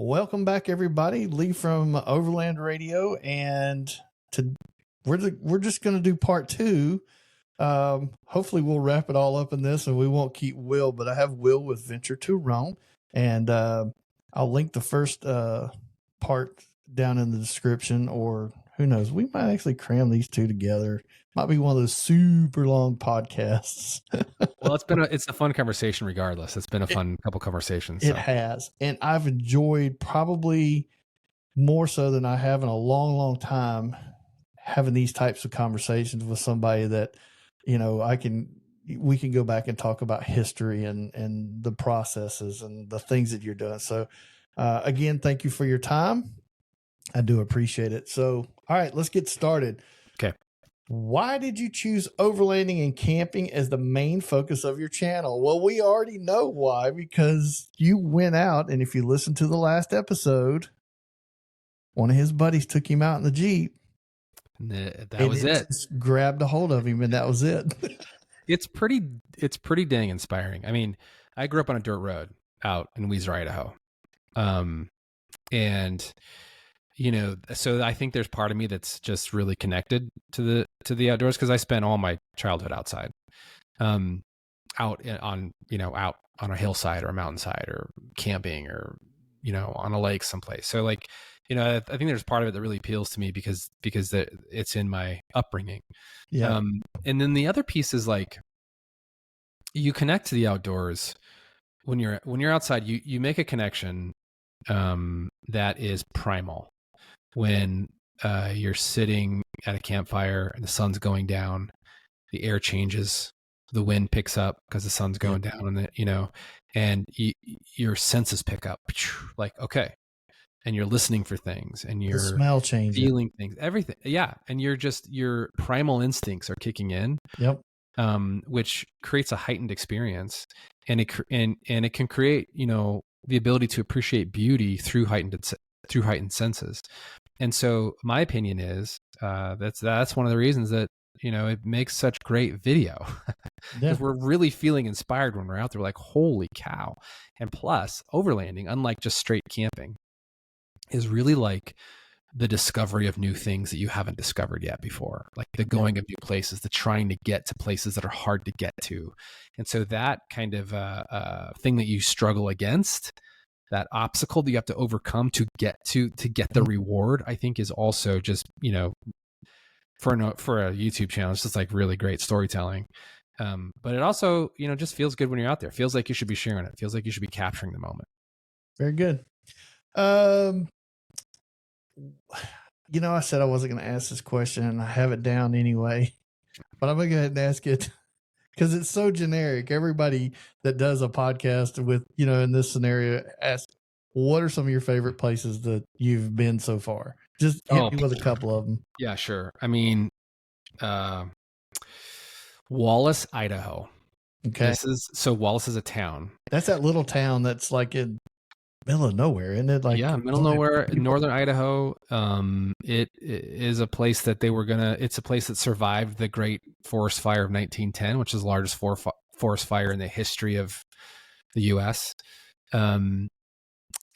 Welcome back, everybody. Lee from Overland Radio, and we're just going to do part two. Hopefully, we'll wrap it all up in this, and we won't keep Will. But I have Will with Venture to Rome, and I'll link the first part down in the description, or who knows? We might actually cram these two together. Might be one of those super long podcasts. Well, it's a fun conversation regardless. It's been a fun couple conversations. It has. And I've enjoyed probably more so than I have in a long, long time having these types of conversations with somebody that, you know, we can go back and talk about history and the processes and the things that you're doing. So again, thank you for your time. I do appreciate it. So, all right, let's get started. Okay. Why did you choose overlanding and camping as the main focus of your channel? Well, we already know why, because you went out, and if you listen to the last episode, one of his buddies took him out in the Jeep. That was it. Just grabbed a hold of him, and that was it. It's pretty dang inspiring. I mean, I grew up on a dirt road out in Weiser, Idaho. And you know, so I think there's part of me that's just really connected to the outdoors because I spent all my childhood outside, out on a hillside or a mountainside or camping or, you know, on a lake someplace. So like, you know, I think there's part of it that really appeals to me because it's in my upbringing. Yeah. And then the other piece is like, you connect to the outdoors when you're outside, you make a connection, that is primal. When you're sitting at a campfire and the sun's going down, the air changes, the wind picks up because the sun's going down, and your senses pick up, like, okay, and you're listening for things, and you're smell changing, feeling things, everything, and your primal instincts are kicking in. Yep. Which creates a heightened experience, and it can create, you know, the ability to appreciate beauty through heightened senses. And so my opinion is that's one of the reasons that, you know, it makes such great video, because we're really feeling inspired when we're out there. We're like, holy cow. And plus, overlanding, unlike just straight camping, is really like the discovery of new things that you haven't discovered yet before, like the going of new places, the trying to get to places that are hard to get to. And so that kind of thing that you struggle against, that obstacle that you have to overcome to get the reward, I think is also just, you know, for a YouTube channel, it's just like really great storytelling. But it also, you know, just feels good when you're out there. It feels like you should be sharing it. It feels like you should be capturing the moment. Very good. You know, I said I wasn't going to ask this question, and I have it down anyway, but I'm going to go ahead and ask it because it's so generic. Everybody that does a podcast with, you know, in this scenario, ask, what are some of your favorite places that you've been so far? Just hit me with a couple of them. Yeah, sure. I mean, Wallace, Idaho. Okay. Wallace is a town. That's that little town that's like in middle of nowhere, isn't it? Like, yeah, middle of nowhere in northern Idaho. It is a place that it's a place that survived the Great Forest Fire of 1910, which is the largest forest fire in the history of the U.S. And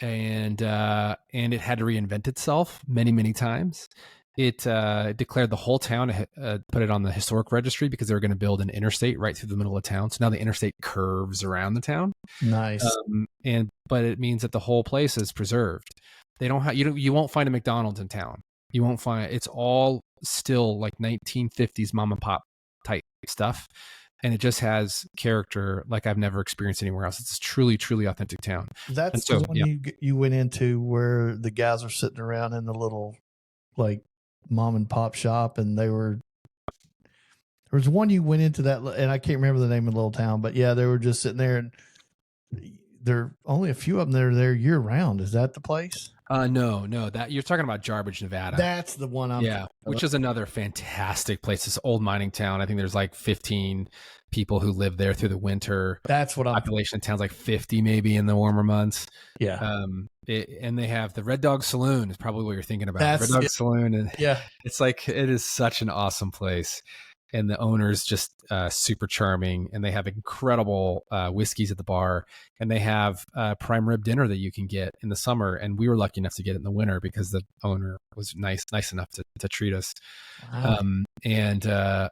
it had to reinvent itself many, many times. It declared the whole town, put it on the historic registry because they were going to build an interstate right through the middle of town. So now the interstate curves around the town. Nice. But it means that the whole place is preserved. They don't have, you won't find a McDonald's in town. You won't find, it's all still like 1950s mom and pop type stuff. And it just has character like I've never experienced anywhere else. It's a truly, truly authentic town. That's the one you went into where the guys are sitting around in the little like mom and pop shop, and there was one you went into that, and I can't remember the name of the little town, but yeah, they were just sitting there, and there are only a few of them that are there year round. Is that the place? No, that you're talking about Jarbidge, Nevada. That's the one which is another fantastic place. This old mining town. I think there's like 15 people who live there through the winter. That's what population town's like 50 maybe in the warmer months. Yeah. And they have the Red Dog Saloon is probably what you're thinking about. Red Dog Saloon. And yeah, it's like, it is such an awesome place. and the owner's just super charming, and they have incredible whiskeys at the bar, and they have prime rib dinner that you can get in the summer, and we were lucky enough to get it in the winter because the owner was nice enough to treat us. Wow. And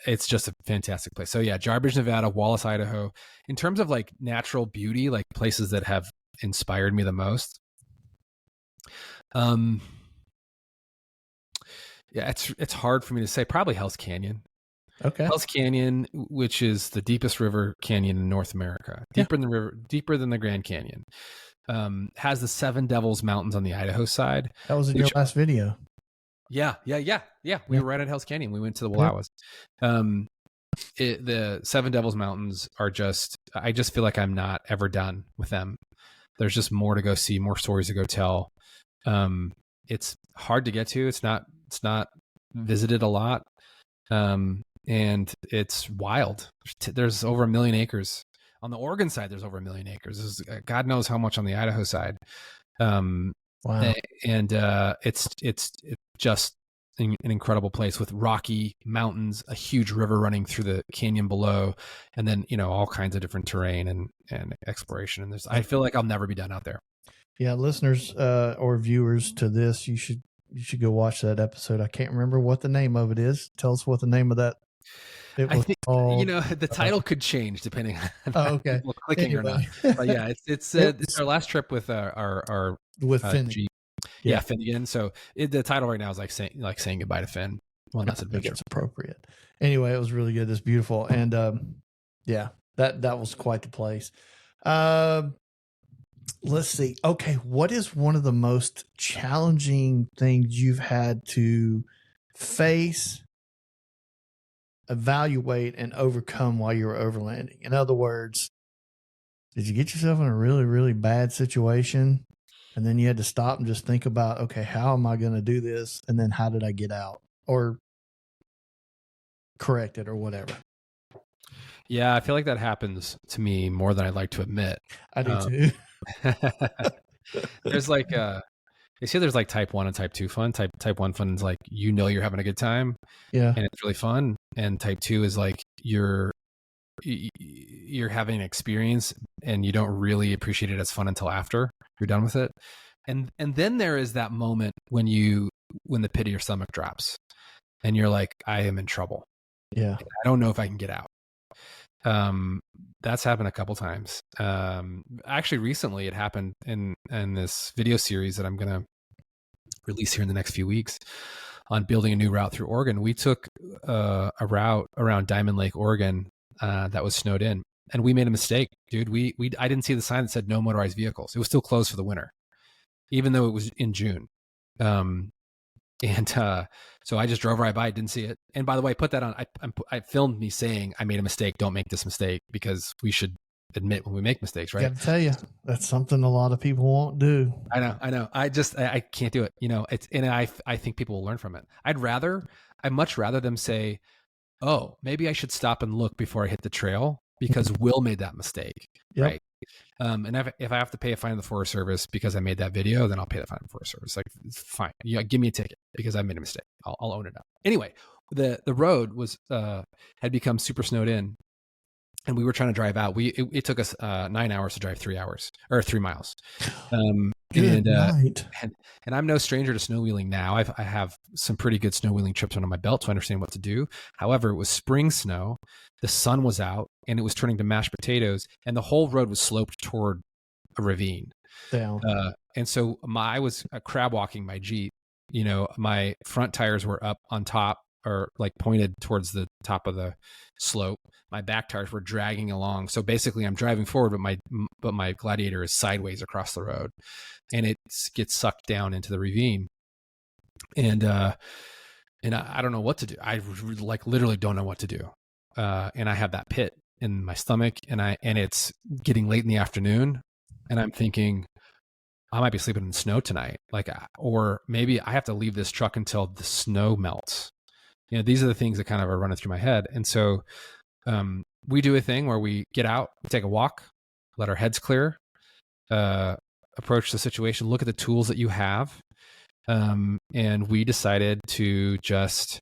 it's just a fantastic place. So yeah, Jarbidge, Nevada, Wallace, Idaho. In terms of like natural beauty, like places that have inspired me the most. Yeah, it's hard for me to say. Probably Hell's Canyon. Okay. Hell's Canyon, which is the deepest river canyon in North America, deeper than the Grand Canyon, has the Seven Devils Mountains on the Idaho side. That was in your last video. Yeah. We were right at Hell's Canyon. We went to the Wallowas. The Seven Devils Mountains are I just feel like I'm not ever done with them. There's just more to go see, more stories to go tell. It's hard to get to. It's not visited a lot. And it's wild. There's over 1 million acres on the Oregon side. There's over 1 million acres. There's God knows how much on the Idaho side. Wow. And it's just an incredible place with rocky mountains, a huge river running through the canyon below, and then, all kinds of different terrain and exploration. And I feel like I'll never be done out there. Yeah. Listeners, or viewers to this, you should go watch that episode. I can't remember what the name of it is. Tell us what the name of that. I think the title could change depending on people clicking or not. But yeah, it's our last trip with our with Finn. Yeah, Finnegan. So the title right now is like saying goodbye to Finn. Well, that's adventure. It's appropriate. Anyway, it was really good. It's beautiful, and that was quite the place. Let's see. Okay, what is one of the most challenging things you've had to face, evaluate, and overcome while you were overlanding? In other words, did you get yourself in a really, really bad situation, and then you had to stop and just think about, okay, how am I going to do this? And then how did I get out or correct it or whatever? Yeah, I feel like that happens to me more than I'd like to admit. I do too. There's like they say there's like type 1 and type 2 fun. Type 1 fun is like you're having a good time, and it's really fun. And type 2 is like you're having an experience and you don't really appreciate it as fun until after you're done with it. And then there is that moment when the pit of your stomach drops and you're like, I am in trouble. Yeah, I don't know if I can get out. That's happened a couple times. Actually recently it happened in this video series that I'm going to release here in the next few weeks on building a new route through Oregon. We took a route around Diamond Lake, Oregon, that was snowed in, and we made a mistake, dude. I didn't see the sign that said no motorized vehicles. It was still closed for the winter, even though it was in June. So I just drove right by, didn't see it. And by the way, put that on. I filmed me saying I made a mistake. Don't make this mistake, because we should admit when we make mistakes, right? I got to tell you, that's something a lot of people won't do. I know. I can't do it. I think people will learn from it. I'd much rather them say, oh, maybe I should stop and look before I hit the trail because Will made that mistake, right? And if I have to pay a fine to the Forest Service because I made that video, then I'll pay the fine to the Forest Service. Like, it's fine. Give me a ticket because I made a mistake. I'll own it up. Anyway, the road had become super snowed in, and we were trying to drive out. It took us 9 hours to drive 3 hours or 3 miles. Good night. And I'm no stranger to snow wheeling now. I have some pretty good snow wheeling trips under my belt, so I understand what to do. However, it was spring snow, the sun was out, and it was turning to mashed potatoes, and the whole road was sloped toward a ravine. Down. And so I was crab walking my Jeep. My front tires were up on top, or like pointed towards the top of the slope. My back tires were dragging along. So basically I'm driving forward, but my Gladiator is sideways across the road, and it gets sucked down into the ravine. And I don't know what to do. I literally don't know what to do. And I have that pit in my stomach, and it's getting late in the afternoon, and I'm thinking I might be sleeping in the snow tonight. Or maybe I have to leave this truck until the snow melts. These are the things that kind of are running through my head. And so we do a thing where we get out, we take a walk, let our heads clear, approach the situation, look at the tools that you have. And we decided to just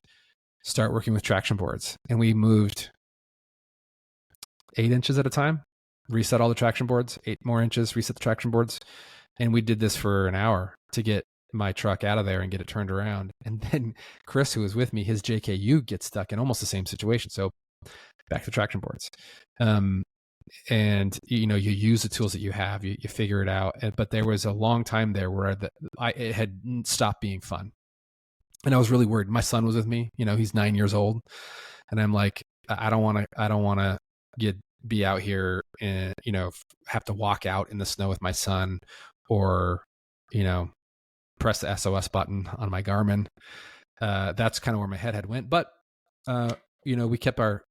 start working with traction boards. And we moved 8 inches at a time, reset all the traction boards, 8 more inches, reset the traction boards. And we did this for an hour to get my truck out of there and get it turned around. And then Chris, who was with me, his JKU gets stuck in almost the same situation. So back to traction boards. And you use the tools that you have, you figure it out. But there was a long time there where it had stopped being fun. And I was really worried. My son was with me, he's 9 years old. And I'm like, I don't want to be out here and, have to walk out in the snow with my son or, press the SOS button on my Garmin. That's kind of where my head had went. But, we kept our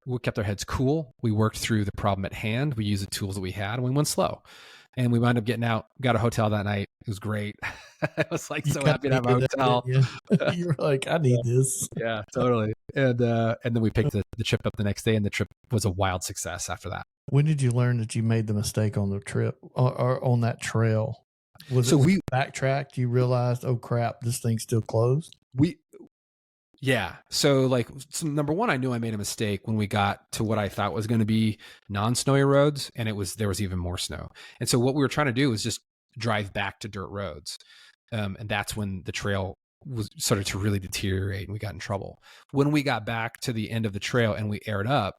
heads cool. We worked through the problem at hand. We used the tools that we had and we went slow. And we wound up getting out, got a hotel that night. It was great. I was like so happy to have a hotel. You were like, I need this. Yeah, totally. And then we picked the trip up the next day, and the trip was a wild success after that. When did you learn that you made the mistake on the trip or on that trail? We backtracked? You realized, oh crap, this thing's still closed? Yeah. So number one, I knew I made a mistake when we got to what I thought was going to be non-snowy roads, and there was even more snow. And so what we were trying to do was just drive back to dirt roads. And that's when the trail started to really deteriorate and we got in trouble. When we got back to the end of the trail and we aired up,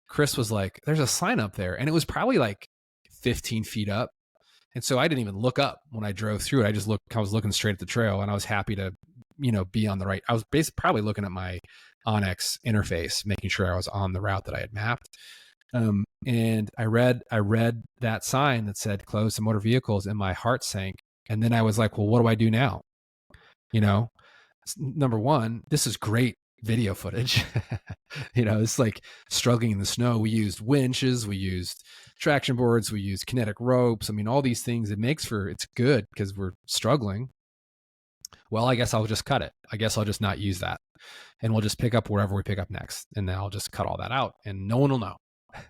Chris was like, there's a sign up there. And it was probably like 15 feet up. And so I didn't even look up when I drove through it. I was looking straight at the trail, and I was happy to, be on the right. I was probably looking at my Onyx interface, making sure I was on the route that I had mapped. And I read that sign that said closed to motor vehicles, and my heart sank. And then I was like, well, what do I do now? Number one, this is great video footage. It's like struggling in the snow. We used winches, we used traction boards, we used kinetic ropes. I mean, all these things, it's good because we're struggling. Well, I guess I'll just cut it. I guess I'll just not use that. And we'll just pick up wherever we pick up next. And then I'll just cut all that out and no one will know. And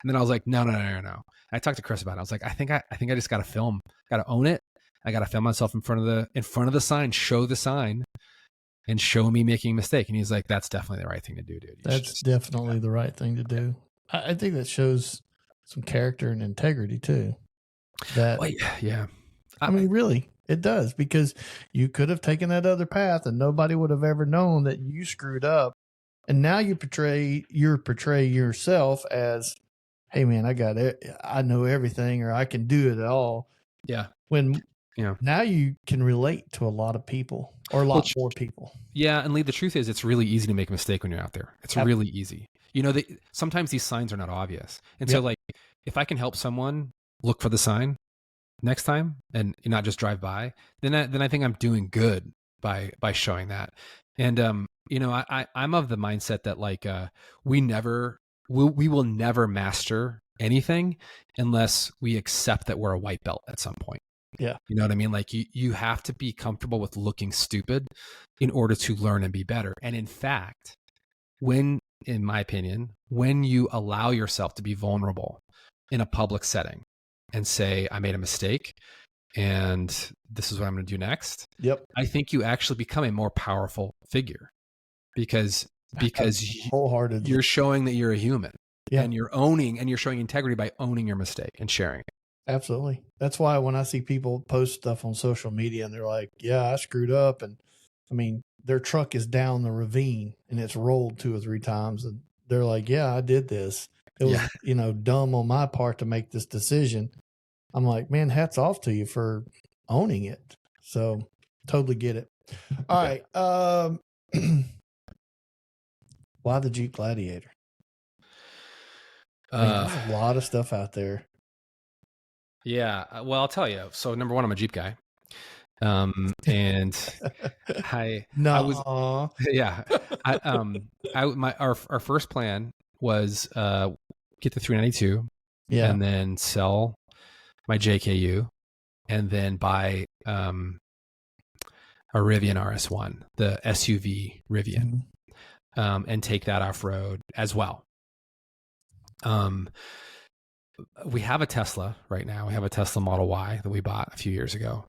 then I was like, no. And I talked to Chris about it. I was like, I think I just got to film, got to own it. I got to film myself in front of the sign, show the sign and show me making a mistake. And he's like, that's definitely the right thing to do, dude. That's definitely the right thing to do. I think that shows some character and integrity too. Yeah. I mean, really, it does, because you could have taken that other path and nobody would have ever known that you screwed up. And now you portray yourself as, hey man, I got it. I know everything, or I can do it all. Yeah. When now you can relate to a lot of people, or a lot more people. Yeah. And Lee, the truth is it's really easy to make a mistake when you're out there. It's really easy. Sometimes these signs are not obvious. And so if I can help someone look for the sign next time and not just drive by, then I think I'm doing good by showing that. And, I'm of the mindset that we will never master anything unless we accept that we're a white belt at some point. Yeah. You know what I mean? Like you have to be comfortable with looking stupid in order to learn and be better. And in fact, in my opinion, when you allow yourself to be vulnerable in a public setting and say, I made a mistake and this is what I'm going to do next. Yep. I think you actually become a more powerful figure because wholehearted. You're showing that you're a human. Yeah. And you're showing integrity by owning your mistake and sharing it. Absolutely. That's why when I see people post stuff on social media and they're like, yeah, I screwed up. And I mean, their truck is down the ravine and it's rolled 2 or 3 times. And they're like, yeah, I did this. It was, dumb on my part to make this decision. I'm like, man, hats off to you for owning it. So totally get it. All right. Why the Jeep Gladiator? There's a lot of stuff out there. Yeah. Well, I'll tell you. So number one, I'm a Jeep guy. And our first plan was, get the 392 and then sell my JKU and then buy, a Rivian RS1, the SUV Rivian, and take that off road as well. We have a Tesla right now. We have a Tesla Model Y that we bought a few years ago.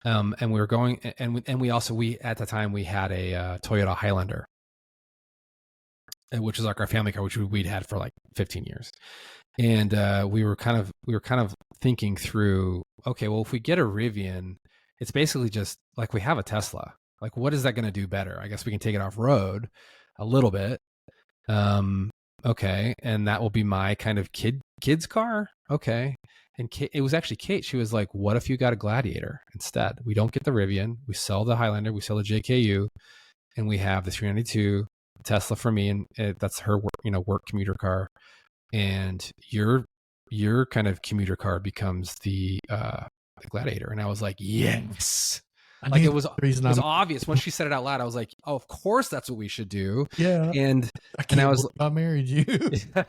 And we were going, and we at the time we had a Toyota Highlander. which is like our family car, which we'd had for like 15 years. And we were kind of thinking through, okay, well, if we get a Rivian, it's basically just like we have a Tesla. Like, what is that going to do better? I guess we can take it off road a little bit. Okay, and that will be my kind of kid's car. Okay. And it was actually Kate. She was like, what if you got a Gladiator instead? We don't get the Rivian. We sell the Highlander. We sell the JKU. And we have the 392 Tesla for me. And that's her work commuter car. And your kind of commuter car becomes the Gladiator. And I was like, yes. Like it was obvious when she said it out loud. I was like, oh, of course that's what we should do. Yeah. And I married you. Yeah.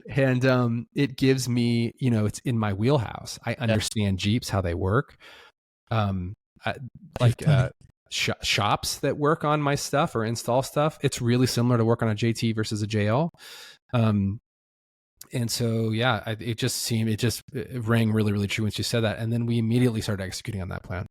And it gives me, it's in my wheelhouse. I understand Jeeps, how they work. Shops that work on my stuff or install stuff. It's really similar to work on a JT versus a JL. And so, yeah, it rang really, really true when she said that. And then we immediately started executing on that plan.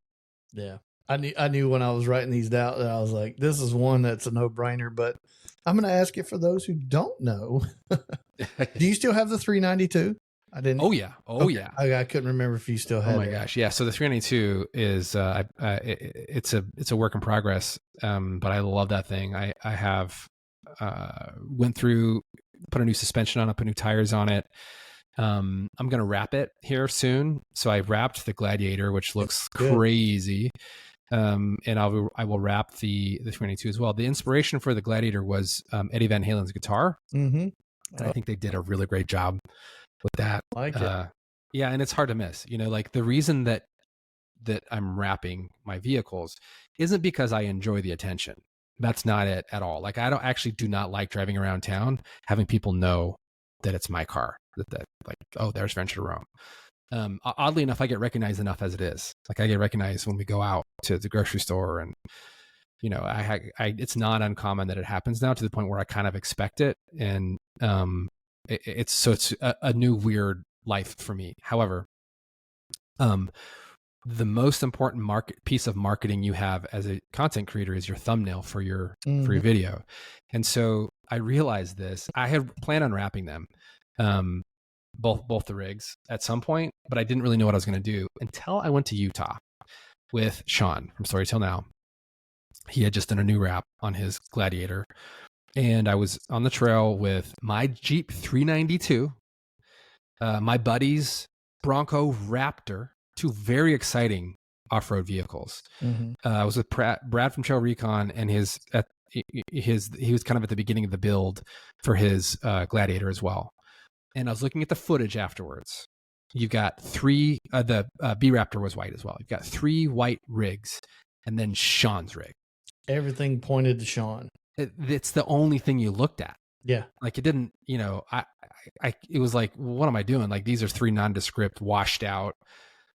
Yeah. I knew when I was writing these down that I was like, this is one that's a no-brainer, but I'm going to ask it for those who don't know. Do you still have the 392? I didn't. Oh yeah. Yeah. I couldn't remember if you still had it. Oh my gosh. Yeah. So the 392 is, it's a work in progress. But I love that thing. I have, went through, put a new suspension on it, put new tires on it. I'm going to wrap it here soon. So I wrapped the Gladiator, which looks crazy. And I will wrap the 392 as well. The inspiration for the Gladiator was Eddie Van Halen's guitar. Mm-hmm. And I think they did a really great job with that. Like it. Yeah. And it's hard to miss, like the reason that I'm wrapping my vehicles isn't because I enjoy the attention. That's not it at all. Like I do not like driving around town, having people know that it's my car, that like, oh, there's Venture to Rome. Oddly enough, I get recognized enough as it is. Like I get recognized when we go out to the grocery store, and it's not uncommon that it happens now to the point where I kind of expect it, and it's a new weird life for me. However, the most important piece of marketing you have as a content creator is your thumbnail for your video, and so I realized this. I had planned on wrapping them. Both the rigs at some point, but I didn't really know what I was going to do until I went to Utah with Sean from Storytell Now. He had just done a new wrap on his Gladiator, and I was on the trail with my Jeep 392, my buddy's Bronco Raptor, two very exciting off-road vehicles. Mm-hmm. I was with Brad from Trail Recon, and he was kind of at the beginning of the build for his Gladiator as well. And I was looking at the footage afterwards. You've got three, the B Raptor was white as well. You've got 3 white rigs and then Sean's rig. Everything pointed to Sean. It's the only thing you looked at. Yeah. Like it didn't, it was like, well, what am I doing? Like these are 3 nondescript, washed out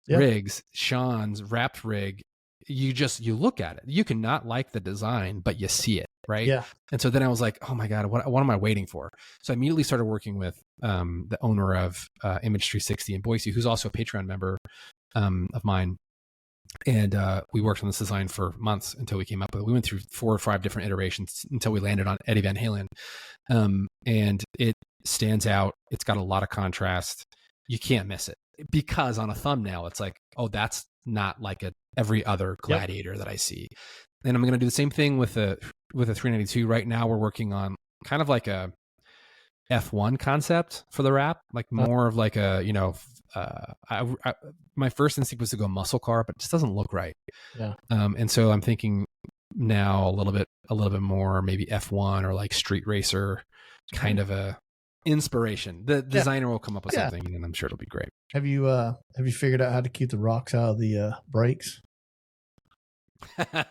rigs. Sean's wrapped rig. You look at it. You cannot like the design, but you see it. Right. Yeah. And so then I was like, oh my God, what am I waiting for? So I immediately started working with the owner of Image 360 in Boise, who's also a Patreon member of mine. And we worked on this design for months until we came up with it. We went through 4 or 5 different iterations until we landed on Eddie Van Halen. And it stands out. It's got a lot of contrast. You can't miss it because on a thumbnail, it's like, oh, that's not like every other Gladiator that I see. And I'm going to do the same thing with a 392. Right now, we're working on kind of like a F1 concept for the wrap, like more of like a, my first instinct was to go muscle car, but it just doesn't look right. Yeah. And so I'm thinking now a little bit more maybe F1 or like street racer kind of a inspiration. The designer will come up with something, and I'm sure it'll be great. Have you figured out how to keep the rocks out of the brakes? That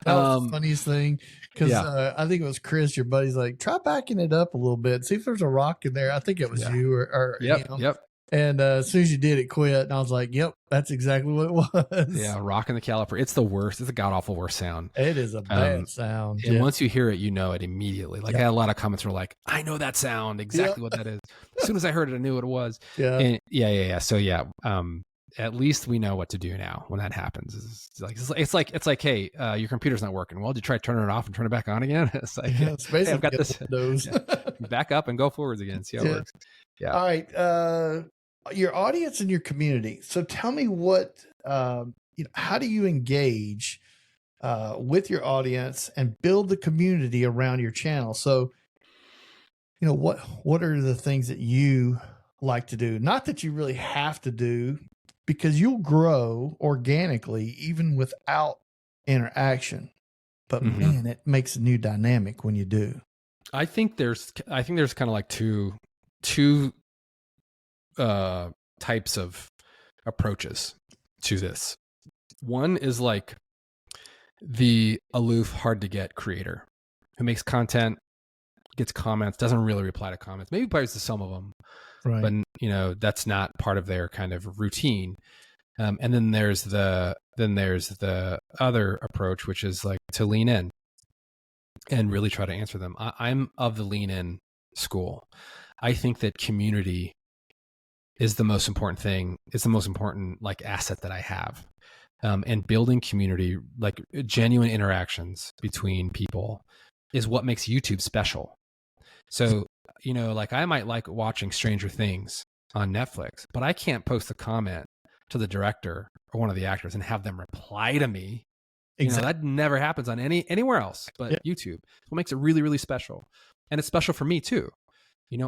was the funniest thing, because I think it was Chris, your buddy's like, try backing it up a little bit, see if there's a rock in there. I think it was you or him. And as soon as you did, it quit, and I was like, yep, that's exactly what it was. Yeah, rocking the caliper. It's the worst. It's a god awful worst sound. It is a bad sound. And once you hear it, you know it immediately. Like I had a lot of comments were like, I know that sound, exactly what that is. As soon as I heard it, I knew what it was. Yeah. And, yeah. So at least we know what to do now when that happens. It's like, hey, your computer's not working. Well, did you try turning it off and turn it back on again? It's like, Yeah, it's hey, I've got basically this. Windows. Yeah. Back up and go forwards again. See how it Yeah. works. Yeah. All right. Your audience and your community. So tell me what, how do you engage with your audience and build the community around your channel? So, what are the things that you like to do? Not that you really have to do, because you'll grow organically even without interaction. But man, it makes a new dynamic when you do. I think there's kind of like two types of approaches to this. One is like the aloof, hard to get creator who makes content, gets comments, doesn't really reply to comments, maybe replies to some of them, Right. but that's not part of their kind of routine. And then there's the other approach, which is like to lean in and really try to answer them. I'm of the lean in school. I think that community is the most important thing. It's the most important like asset that I have. And building community, like genuine interactions between people, is what makes YouTube special. So, like I might like watching Stranger Things on Netflix, but I can't post a comment to the director or one of the actors and have them reply to me. Exactly. That never happens on anywhere else but YouTube. What makes it really, really special. And it's special for me too.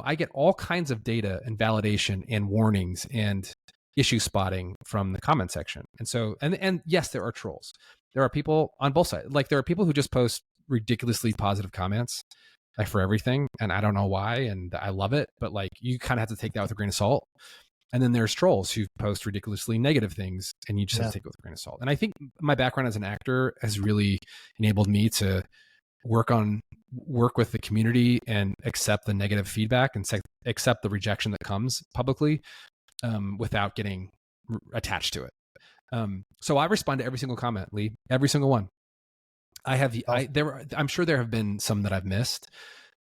I get all kinds of data and validation and warnings and issue spotting from the comment section. And so, and yes, there are trolls. There are people on both sides. Like there are people who just post ridiculously positive comments like for everything. And I don't know why. And I love it, but like you kind of have to take that with a grain of salt. And then there's trolls who post ridiculously negative things and you just have to take it with a grain of salt. And I think my background as an actor has really enabled me to work with the community and accept the negative feedback and accept the rejection that comes publicly without getting attached to it. So I respond to every single comment, Lee, every single one. I'm sure there have been some that I've missed,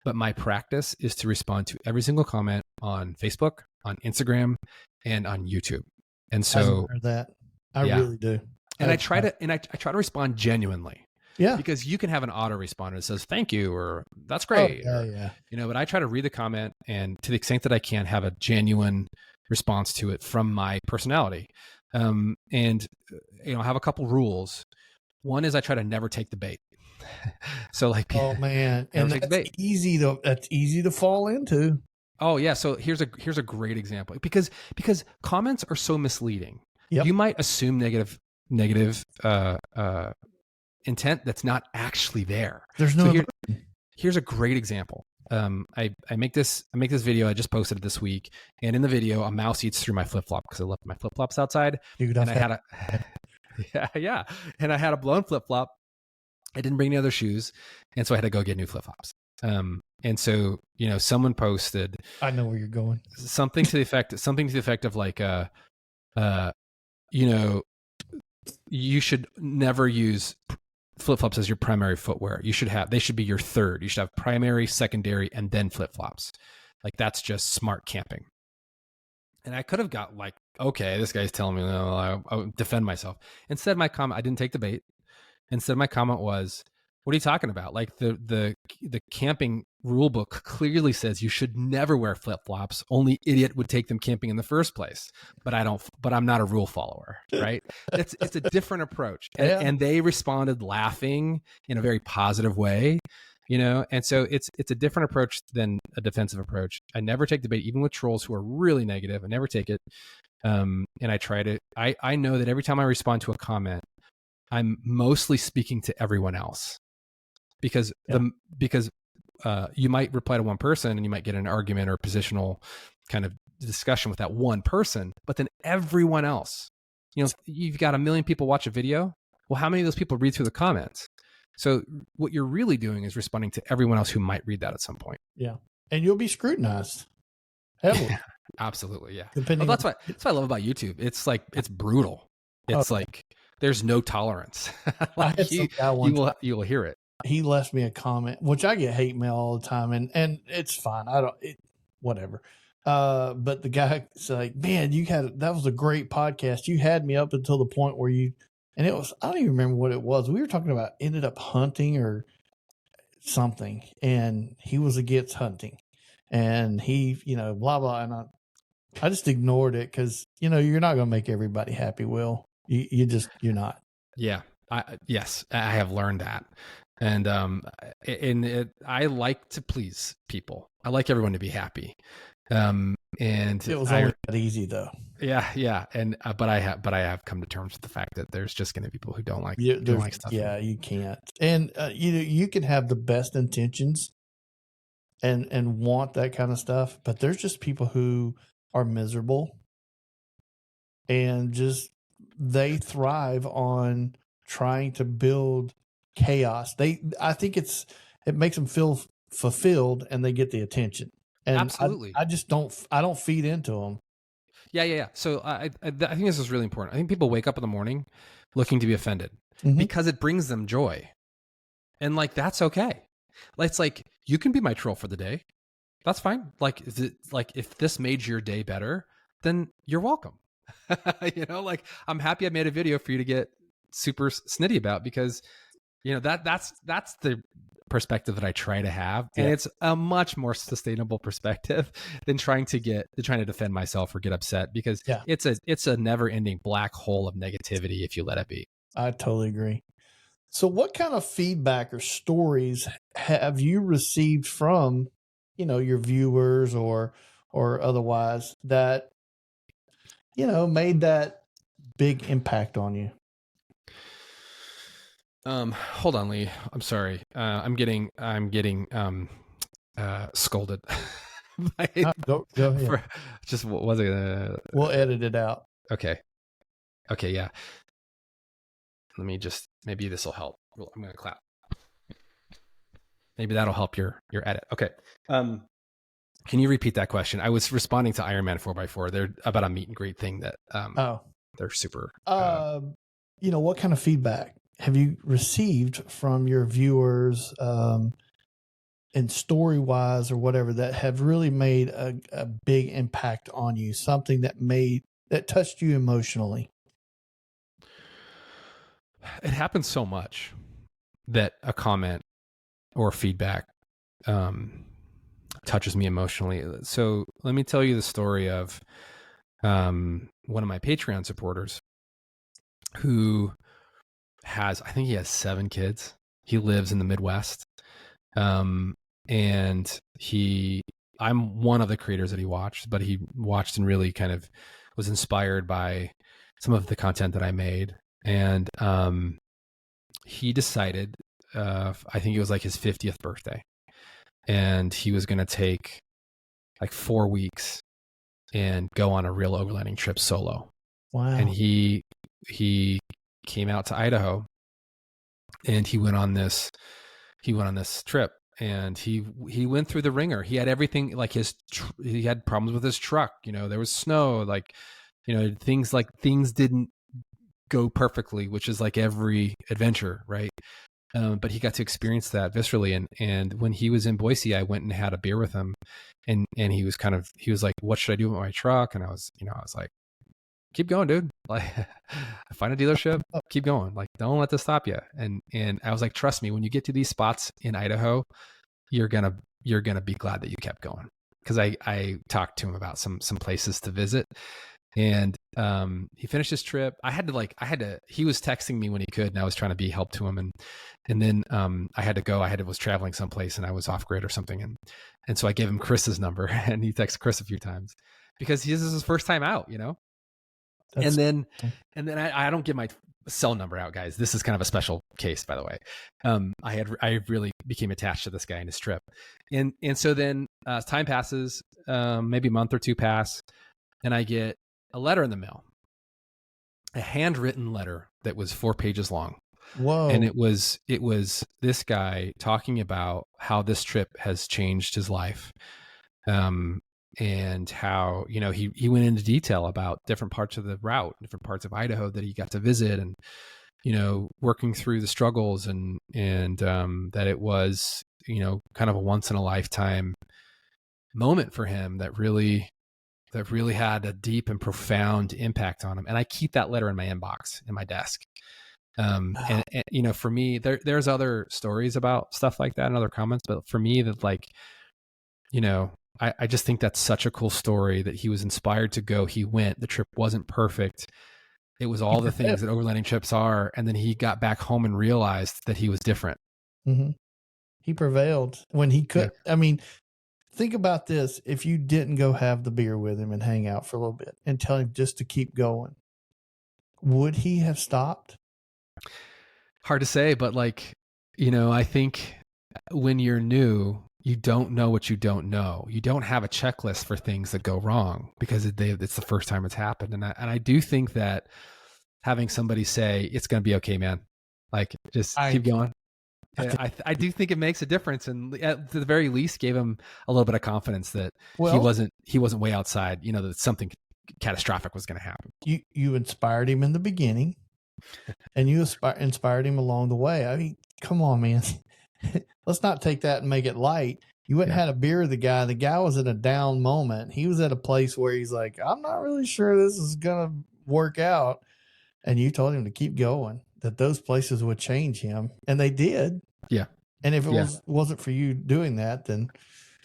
but my practice is to respond to every single comment on Facebook, on Instagram, and on YouTube. And so I really do. And I try to respond genuinely. Yeah. Because you can have an autoresponder that says thank you or that's great. Oh, yeah. But I try to read the comment and to the extent that I can have a genuine response to it from my personality. And I have a couple rules. One is I try to never take the bait. So like, oh man, and that's easy to fall into. Oh yeah. So here's a great example because comments are so misleading. Yep. You might assume negative intent that's not actually there. There's no. Here's a great example. I make this video. I just posted it this week, and in the video, a mouse eats through my flip flop because I left my flip flops outside. Dude, and I had and I had a blown flip flop. I didn't bring any other shoes, and so I had to go get new flip flops. And so someone posted. I know where you're going. Something to the effect of like, you should never use flip-flops as your primary footwear. They should be your third. You should have primary, secondary, and then flip-flops. Like that's just smart camping. And I could have got like, okay, this guy's telling me, no, I'll defend myself. Instead, my comment, I didn't take the bait. Instead, my comment was, what are you talking about? Like the camping rule book clearly says you should never wear flip-flops. Only idiot would take them camping in the first place. But I'm not a rule follower, right? It's a different approach. And they responded laughing in a very positive way, and so it's a different approach than a defensive approach. I never take the bait, even with trolls who are really negative. I never take it. And I know that every time I respond to a comment, I'm mostly speaking to everyone else. Because you might reply to one person and you might get an argument or positional kind of discussion with that one person, but then everyone else, you've got 1 million people watch a video. Well, how many of those people read through the comments? So what you're really doing is responding to everyone else who might read that at some point. Yeah. And you'll be scrutinized. Heavily. Absolutely. Yeah. That's what I love about YouTube. It's like, it's brutal. It's like, there's no tolerance. Like you will hear it. He left me a comment, which I get hate mail all the time, and it's fine. Whatever. But the guy's like, man, that was a great podcast. You had me up until the point where and it was, I don't even remember what it was. We were talking about ended up hunting or something, and he was against hunting, and he, blah, blah. And I just ignored it because, you're not going to make everybody happy, Will. You're not. Yeah. Yes, I have learned that. And I like to please people. I like everyone to be happy. And it was only that easy though. Yeah. And, but I have come to terms with the fact that there's just going to be people who don't like stuff. Yeah, you can't. And, you can have the best intentions and want that kind of stuff, but there's just people who are miserable and they thrive on trying to build chaos. I think it makes them feel fulfilled and they get the attention. And absolutely. I don't feed into them. Yeah. So I think this is really important. I think people wake up in the morning looking to be offended because it brings them joy. And like, that's okay. It's like, you can be my troll for the day. That's fine. Like, if this made your day better, then you're welcome. I'm happy I made a video for you to get super snitty about, because that's the perspective that I try to have. And it's a much more sustainable perspective than trying to defend myself or get upset, because it's a never ending black hole of negativity if you let it be. I totally agree. So what kind of feedback or stories have you received from, your viewers or otherwise that, made that big impact on you? Hold on, Lee. I'm sorry. I'm getting scolded. Go ahead. Just what was it? We'll edit it out. Okay. Yeah. Let me maybe this will help. I'm going to clap. Maybe that'll help your edit. Okay. Can you repeat that question? I was responding to Iron Man 4x4. They're about a meet and greet thing that, they're super, what kind of feedback have you received from your viewers, and story wise or whatever, that have really made a big impact on you? Something that touched you emotionally? It happens so much that a comment or feedback touches me emotionally. So let me tell you the story of one of my Patreon supporters who I think he has 7 kids. He lives in the Midwest. And I'm one of the creators that he watched, but he watched and really kind of was inspired by some of the content that I made. And he decided, I think it was like his 50th birthday, and he was going to take like 4 weeks and go on a real overlanding trip solo. Wow. And he came out to Idaho, and he went on this trip, and he went through the ringer. He had everything, like he had problems with his truck. There was snow, things didn't go perfectly, which is like every adventure, right? But he got to experience that viscerally. And when he was in Boise, I went and had a beer with him, and he was like, what should I do with my truck? And I was like, keep going, dude. Like, find a dealership, keep going. Like, don't let this stop you. And I was like, trust me, when you get to these spots in Idaho, you're going to be glad that you kept going. Cause I talked to him about some places to visit, and he finished his trip. He was texting me when he could, and I was trying to be help to him. And then I had to go. was traveling someplace, and I was off grid or something. And so I gave him Chris's number, and he texted Chris a few times because this is his first time out, And then I don't give my cell number out, guys. This is kind of a special case, by the way. I really became attached to this guy in his trip. And so then time passes, maybe a month or two pass, and I get a letter in the mail, a handwritten letter that was 4 pages long. Whoa. And it was this guy talking about how this trip has changed his life. And how, he went into detail about different parts of the route, different parts of Idaho that he got to visit, and, working through the struggles, and that it was, kind of a once in a lifetime moment for him that really had a deep and profound impact on him. And I keep that letter in my inbox in my desk. And you know, for me, there's other stories about stuff like that and other comments, but for me, that like, you know, I just think that's such a cool story that he was inspired to go. He went. The trip wasn't perfect. It was all the things that overlanding trips are, and then he got back home and realized that he was different. Mm-hmm. He prevailed when he could. Yeah. I mean, think about this. If you didn't go have the beer with him and hang out for a little bit and tell him just to keep going, would he have stopped? Hard to say, but like, you know, I think when you're new, you don't know what you don't know. You don't have a checklist for things that go wrong because it's the first time it's happened. And I do think that having somebody say, it's going to be okay, man. Like, just keep going. I do think it makes a difference, and at the very least gave him a little bit of confidence that he wasn't way outside, you know, that something catastrophic was going to happen. You inspired him in the beginning, and you inspired him along the way. I mean, come on, man. Let's not take that and make it light. You went and had a beer with the guy. The guy was in a down moment. He was at a place where he's like, I'm not really sure this is going to work out. And you told him to keep going, that those places would change him. And they did. Yeah. And if it wasn't for you doing that, then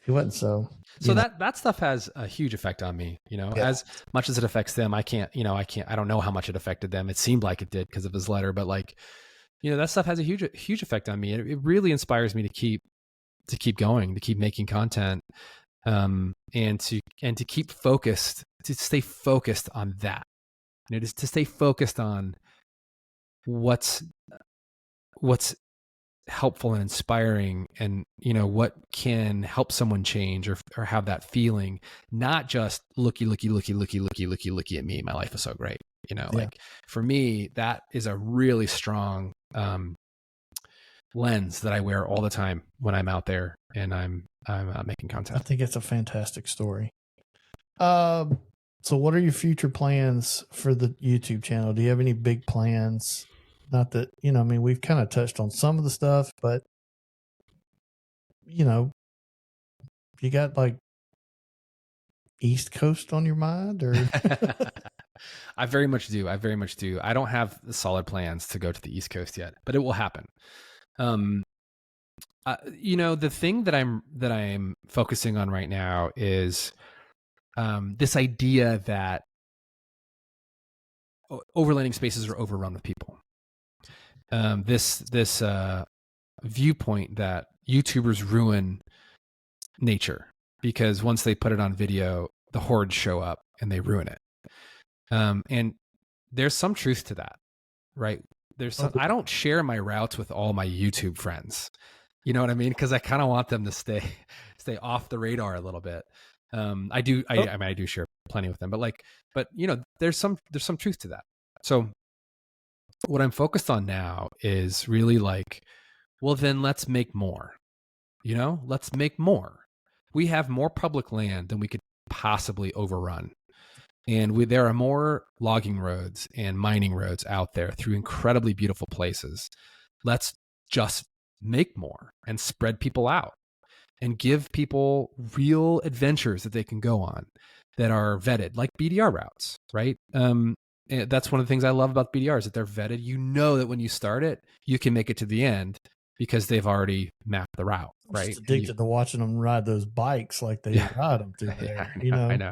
it wasn't so. So that stuff has a huge effect on me, you know, as much as it affects them. I don't know how much it affected them. It seemed like it did because of his letter, but like, you know, that stuff has a huge effect on me. It really inspires me to keep going, to keep making content, and to keep focused, to stay focused on that. You know, just to stay focused on what's helpful and inspiring, and you know, what can help someone change or have that feeling, not just looky at me, my life is so great. You know, like for me, that is a really strong lens that I wear all the time when I'm out there and I'm making content. I think it's a fantastic story. So what are your future plans for the YouTube channel? Do you have any big plans? Not that, you know, I mean, we've kind of touched on some of the stuff, but you know, you got like East Coast on your mind, or? I very much do. I don't have solid plans to go to the East Coast yet, but it will happen. You know, the thing that I'm focusing on right now is this idea that overlanding spaces are overrun with people. This viewpoint that YouTubers ruin nature because once they put it on video, the hordes show up and they ruin it. And there's some truth to that, right? I don't share my routes with all my YouTube friends. You know what I mean? Because I kind of want them to stay off the radar a little bit. I do share plenty with them, but you know, there's some truth to that. So what I'm focused on now is really like, well, then let's make more. You know, let's make more. We have more public land than we could possibly overrun. And there are more logging roads and mining roads out there through incredibly beautiful places. Let's just make more and spread people out and give people real adventures that they can go on that are vetted, like BDR routes, right? That's one of the things I love about BDR is that they're vetted. You know that when you start it, you can make it to the end because they've already mapped the route, right? I'm just addicted to watching them ride those bikes like they ride them through there. I know.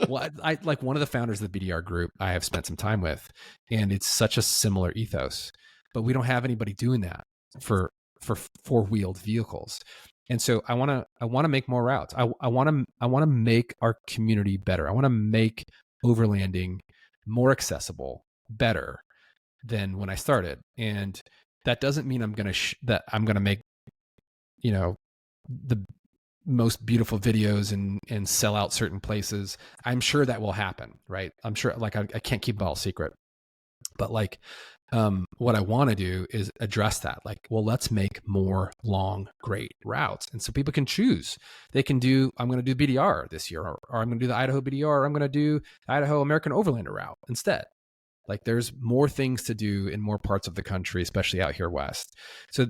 Well, I like one of the founders of the BDR group I have spent some time with, and it's such a similar ethos, but we don't have anybody doing that for four-wheeled vehicles. And so I want to make more routes. I want to make our community better. I want to make overlanding more accessible, better than when I started. And that doesn't mean I'm going to make, you know, the most beautiful videos and sell out certain places. I'm sure that will happen, right? I'm sure, like, I can't keep it all secret, but like, what I want to do is address that. Like, well, let's make more long, great routes. And so people can choose. They can do, I'm going to do BDR this year, or I'm going to do the Idaho BDR, or I'm going to do the Idaho American Overlander route instead. Like, there's more things to do in more parts of the country, especially out here west. So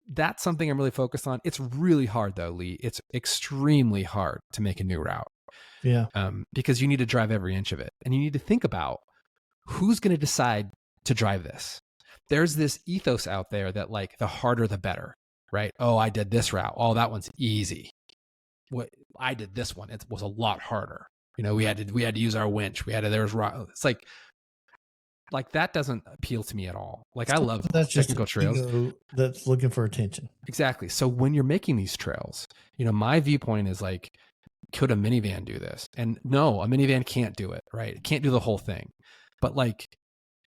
that's something I'm really focused on. It's really hard though, Lee. It's extremely hard to make a new route. Yeah. Because you need to drive every inch of it, and you need to think about who's going to decide to drive this. There's this ethos out there that like the harder the better, right? Oh, I did this route. Oh, that one's easy. What I did this one, it was a lot harder. You know, we had to use our winch. It's like that doesn't appeal to me at all. Like I love That's just technical an trails. ego that's looking for attention. Exactly. So when you're making these trails, you know, my viewpoint is like, could a minivan do this? And no, a minivan can't do it, right? It can't do the whole thing. But like,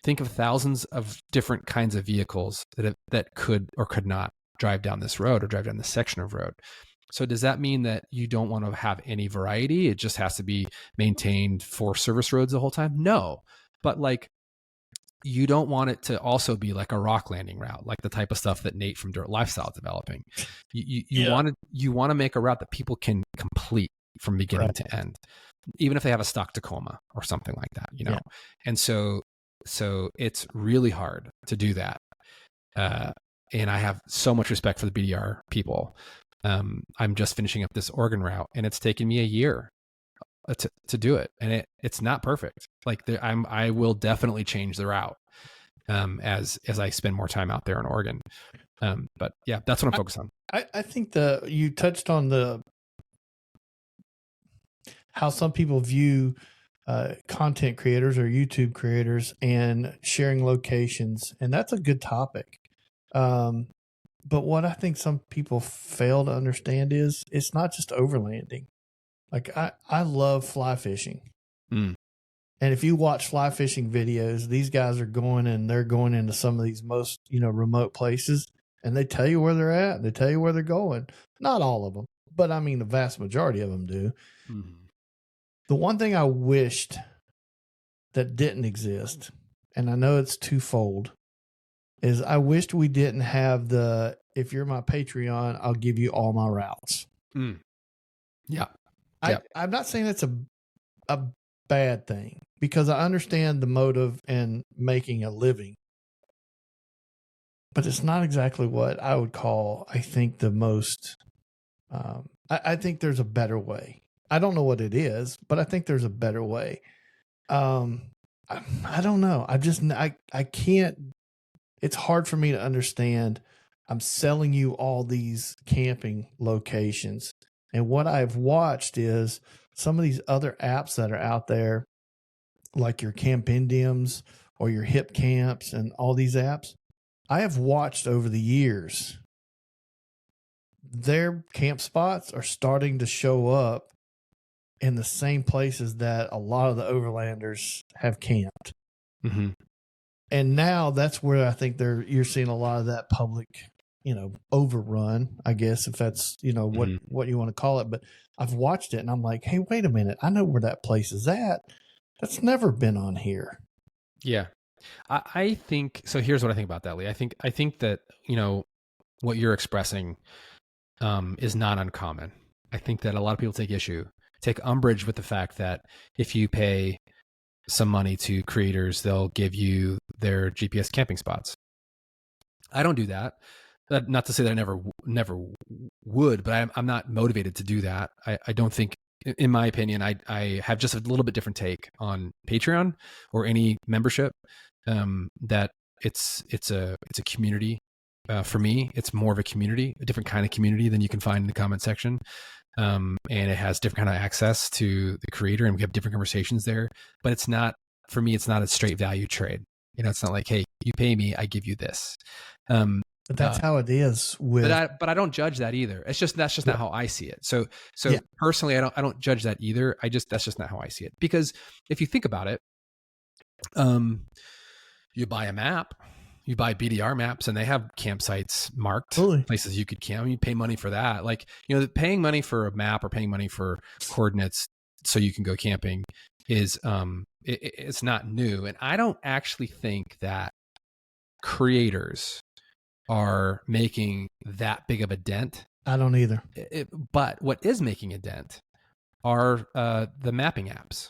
think of thousands of different kinds of vehicles that could or could not drive down this road or drive down this section of road. So does that mean that you don't want to have any variety? It just has to be maintained for service roads the whole time? No. But like, you don't want it to also be like a rock landing route, like the type of stuff that Nate from Dirt Lifestyle is developing. You want to make a route that people can complete from beginning to end, even if they have a stock Tacoma or something like that, you know? Yeah. And so it's really hard to do that. And I have so much respect for the BDR people. I'm just finishing up this Oregon route, and it's taken me a year to do it, and it's not perfect. Like I will definitely change the route as I spend more time out there in Oregon. But yeah, that's what I'm focused on. I think you touched on how some people view content creators or YouTube creators and sharing locations, and that's a good topic. But what I think some people fail to understand is it's not just overlanding. Like I love fly fishing. And if you watch fly fishing videos, these guys are going into some of these most, remote places, and they tell you where they're at. They tell you where they're going. Not all of them, but I mean, the vast majority of them do. Mm-hmm. The one thing I wished that didn't exist, and I know it's twofold, is I wished we didn't have if you're my Patreon, I'll give you all my routes. Yeah. I'm not saying it's a bad thing, because I understand the motive and making a living, but it's not exactly what I would call, I think, the most, I think there's a better way. I don't know what it is, but I think there's a better way. I don't know. I can't, it's hard for me to understand. I'm selling you all these camping locations. And what I've watched is some of these other apps that are out there, like your Campendiums or your Hip Camps and all these apps. I have watched over the years, their camp spots are starting to show up in the same places that a lot of the overlanders have camped. Mm-hmm. And now that's where I think you're seeing a lot of that public, overrun, I guess, if that's, what you want to call it. But I've watched it and I'm like, hey, wait a minute. I know where that place is at. That's never been on here. Yeah. I think, so here's what I think about that, Lee. I think that, what you're expressing is not uncommon. I think that a lot of people take umbrage with the fact that if you pay some money to creators, they'll give you their GPS camping spots. I don't do that. Not to say that I never would, but I'm not motivated to do that. I don't think, in my opinion, I have just a little bit different take on Patreon or any membership. That it's a community. For me, it's more of a community, a different kind of community than you can find in the comment section. And it has different kind of access to the creator, and we have different conversations there. But it's not, for me, it's not a straight value trade. It's not like, hey, you pay me, I give you this. But that's how it is with. But I don't judge that either. That's just not how I see it. So personally, I don't judge that either. That's just not how I see it. Because if you think about it, you buy a map. You buy BDR maps, and they have campsites marked, places you could camp. You pay money for that. Like, paying money for a map or paying money for coordinates so you can go camping is, it's not new. And I don't actually think that creators are making that big of a dent. I don't either. But what is making a dent are the mapping apps.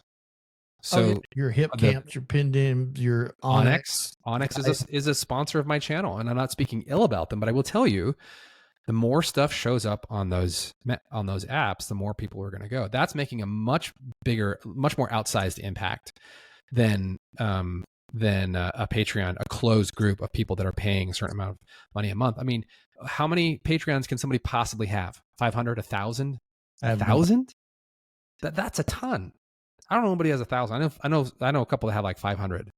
So your hip the camps, your Pendin, your Onyx Onyx is a sponsor of my channel, and I'm not speaking ill about them, but I will tell you, the more stuff shows up on those apps, the more people are going to go. That's making a much more outsized impact than a Patreon, a closed group of people that are paying a certain amount of money a month. I mean, how many Patreons can somebody possibly have? 500, 1,000, 1,000? That's a ton. I don't know nobody has 1,000. I know a couple that have like 500.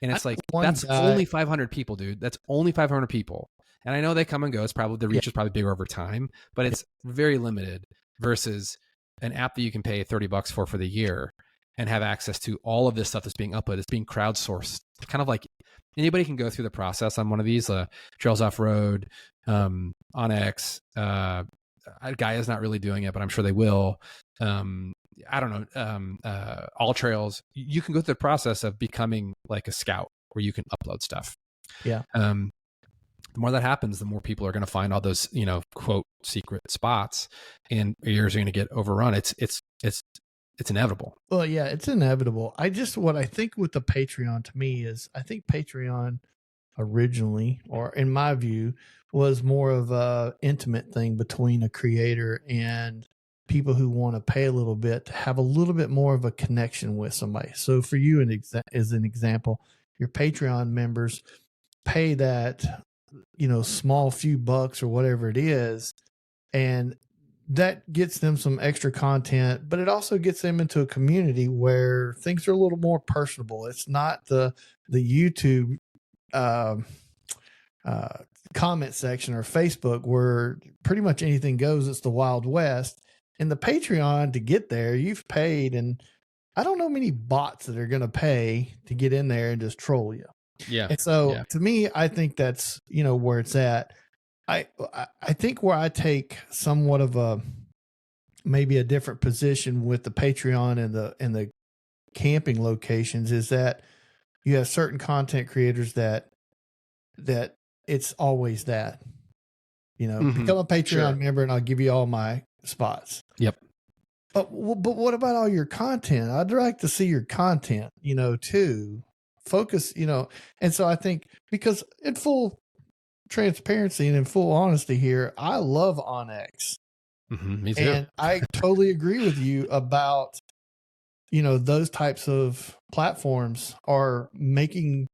And it's like, that's only 500 people, dude. That's only 500 people. And I know they come and go. It's probably, the reach is probably bigger over time, but it's very limited versus an app that you can pay $30 for the year and have access to all of this stuff that's being uploaded. It's being crowdsourced. Kind of like anybody can go through the process on one of these, Trails Off Road, Onyx. Gaia's not really doing it, but I'm sure they will. I don't know, All Trails. You can go through the process of becoming like a scout where you can upload stuff. Yeah. The more that happens, the more people are going to find all those, quote, secret spots, and yours are going to get overrun. It's inevitable. Well, yeah, it's inevitable. What I think with the Patreon to me is, I think Patreon originally, or in my view, was more of a intimate thing between a creator and people who want to pay a little bit to have a little bit more of a connection with somebody. So for you, as an example, your Patreon members pay that, small few bucks or whatever it is, and that gets them some extra content, but it also gets them into a community where things are a little more personable. It's not the YouTube comment section or Facebook where pretty much anything goes. It's the Wild West. In the Patreon, to get there, you've paid, and I don't know many bots that are going to pay to get in there and just troll you. Yeah. And so to me, I think that's, where it's at. I think where I take somewhat of maybe a different position with the Patreon and the camping locations is that you have certain content creators that it's always that, become a Patreon member and I'll give you all my spots. Yep. But what about all your content? I'd like to see your content, too. Focus, and so I think, because in full transparency and in full honesty here, I love Onyx. Me too. And I totally agree with you about, those types of platforms are making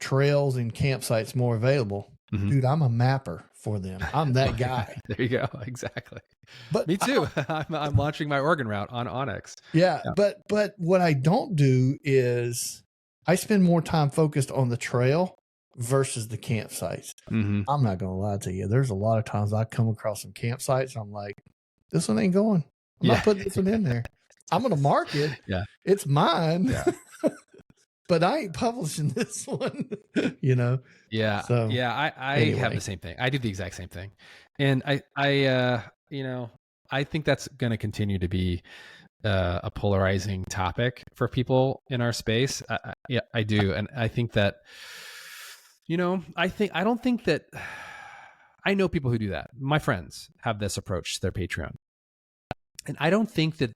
trails and campsites more available. Dude, I'm a mapper for them. I'm that guy. There you go. Exactly. But me too. I'm launching my Oregon route on Onyx. Yeah. But what I don't do is I spend more time focused on the trail versus the campsites. I'm not going to lie to you. There's a lot of times I come across some campsites and I'm like, this one ain't going. I'm not putting this one in there. I'm going to mark it. Yeah. It's mine. Yeah. But I ain't publishing this one, Yeah. So, yeah. I have the same thing. I do the exact same thing. And I think that's going to continue to be a polarizing topic for people in our space. I do. And I think that, I don't think that I know people who do that. My friends have this approach to their Patreon. And I don't think that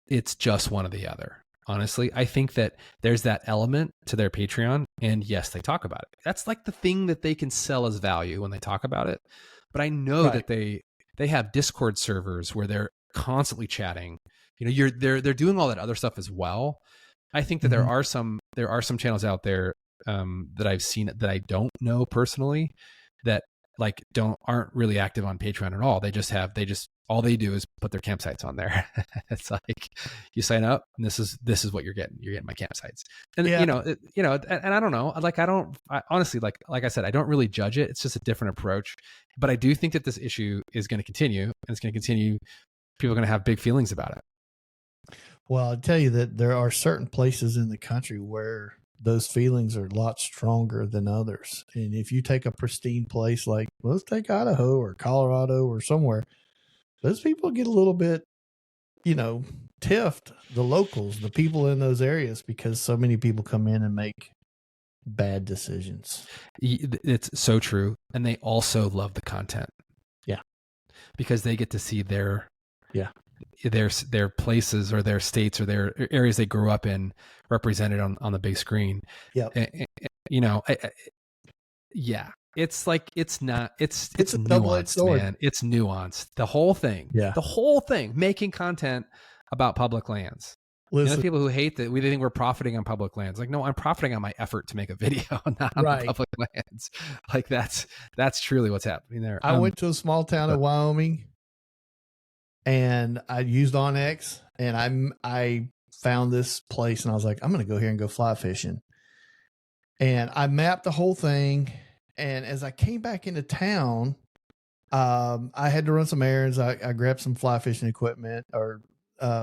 it's just one or the other. Honestly, I think that there's that element to their Patreon, and yes, they talk about it. That's like the thing that they can sell as value when they talk about it. But I know that they have Discord servers where they're constantly chatting. They're doing all that other stuff as well. I think that there are some channels out there that I've seen that I don't know personally that aren't really active on Patreon at all. They just all they do is put their campsites on there. It's like you sign up and this is what you're getting. You're getting my campsites. And and I don't know, I honestly, like I said, I don't really judge it. It's just a different approach, but I do think that this issue is going to continue, and it's going to continue. People are going to have big feelings about it. Well, I'll tell you that there are certain places in the country where those feelings are a lot stronger than others. And if you take a pristine place, like let's take Idaho or Colorado or somewhere, those people get a little bit, tiffed, the locals, the people in those areas, because so many people come in and make bad decisions. It's so true. And they also love the content. Yeah. Because they get to see their their places or their states or their areas they grew up in represented on the big screen. Yeah. You know, yeah, it's like, it's a double-edged nuanced, sword. man. It's nuanced. The whole thing, making content about public lands. Listen, The people who hate that we think we're profiting on public lands. Like, no, I'm profiting on my effort to make a video, not on the public lands. Like, that's truly what's happening there. I went to a small town in Wyoming, and I used OnX, and I found this place, and I was like, I'm going to go here and go fly fishing. And I mapped the whole thing. And as I came back into town, I had to run some errands. I grabbed some fly fishing equipment or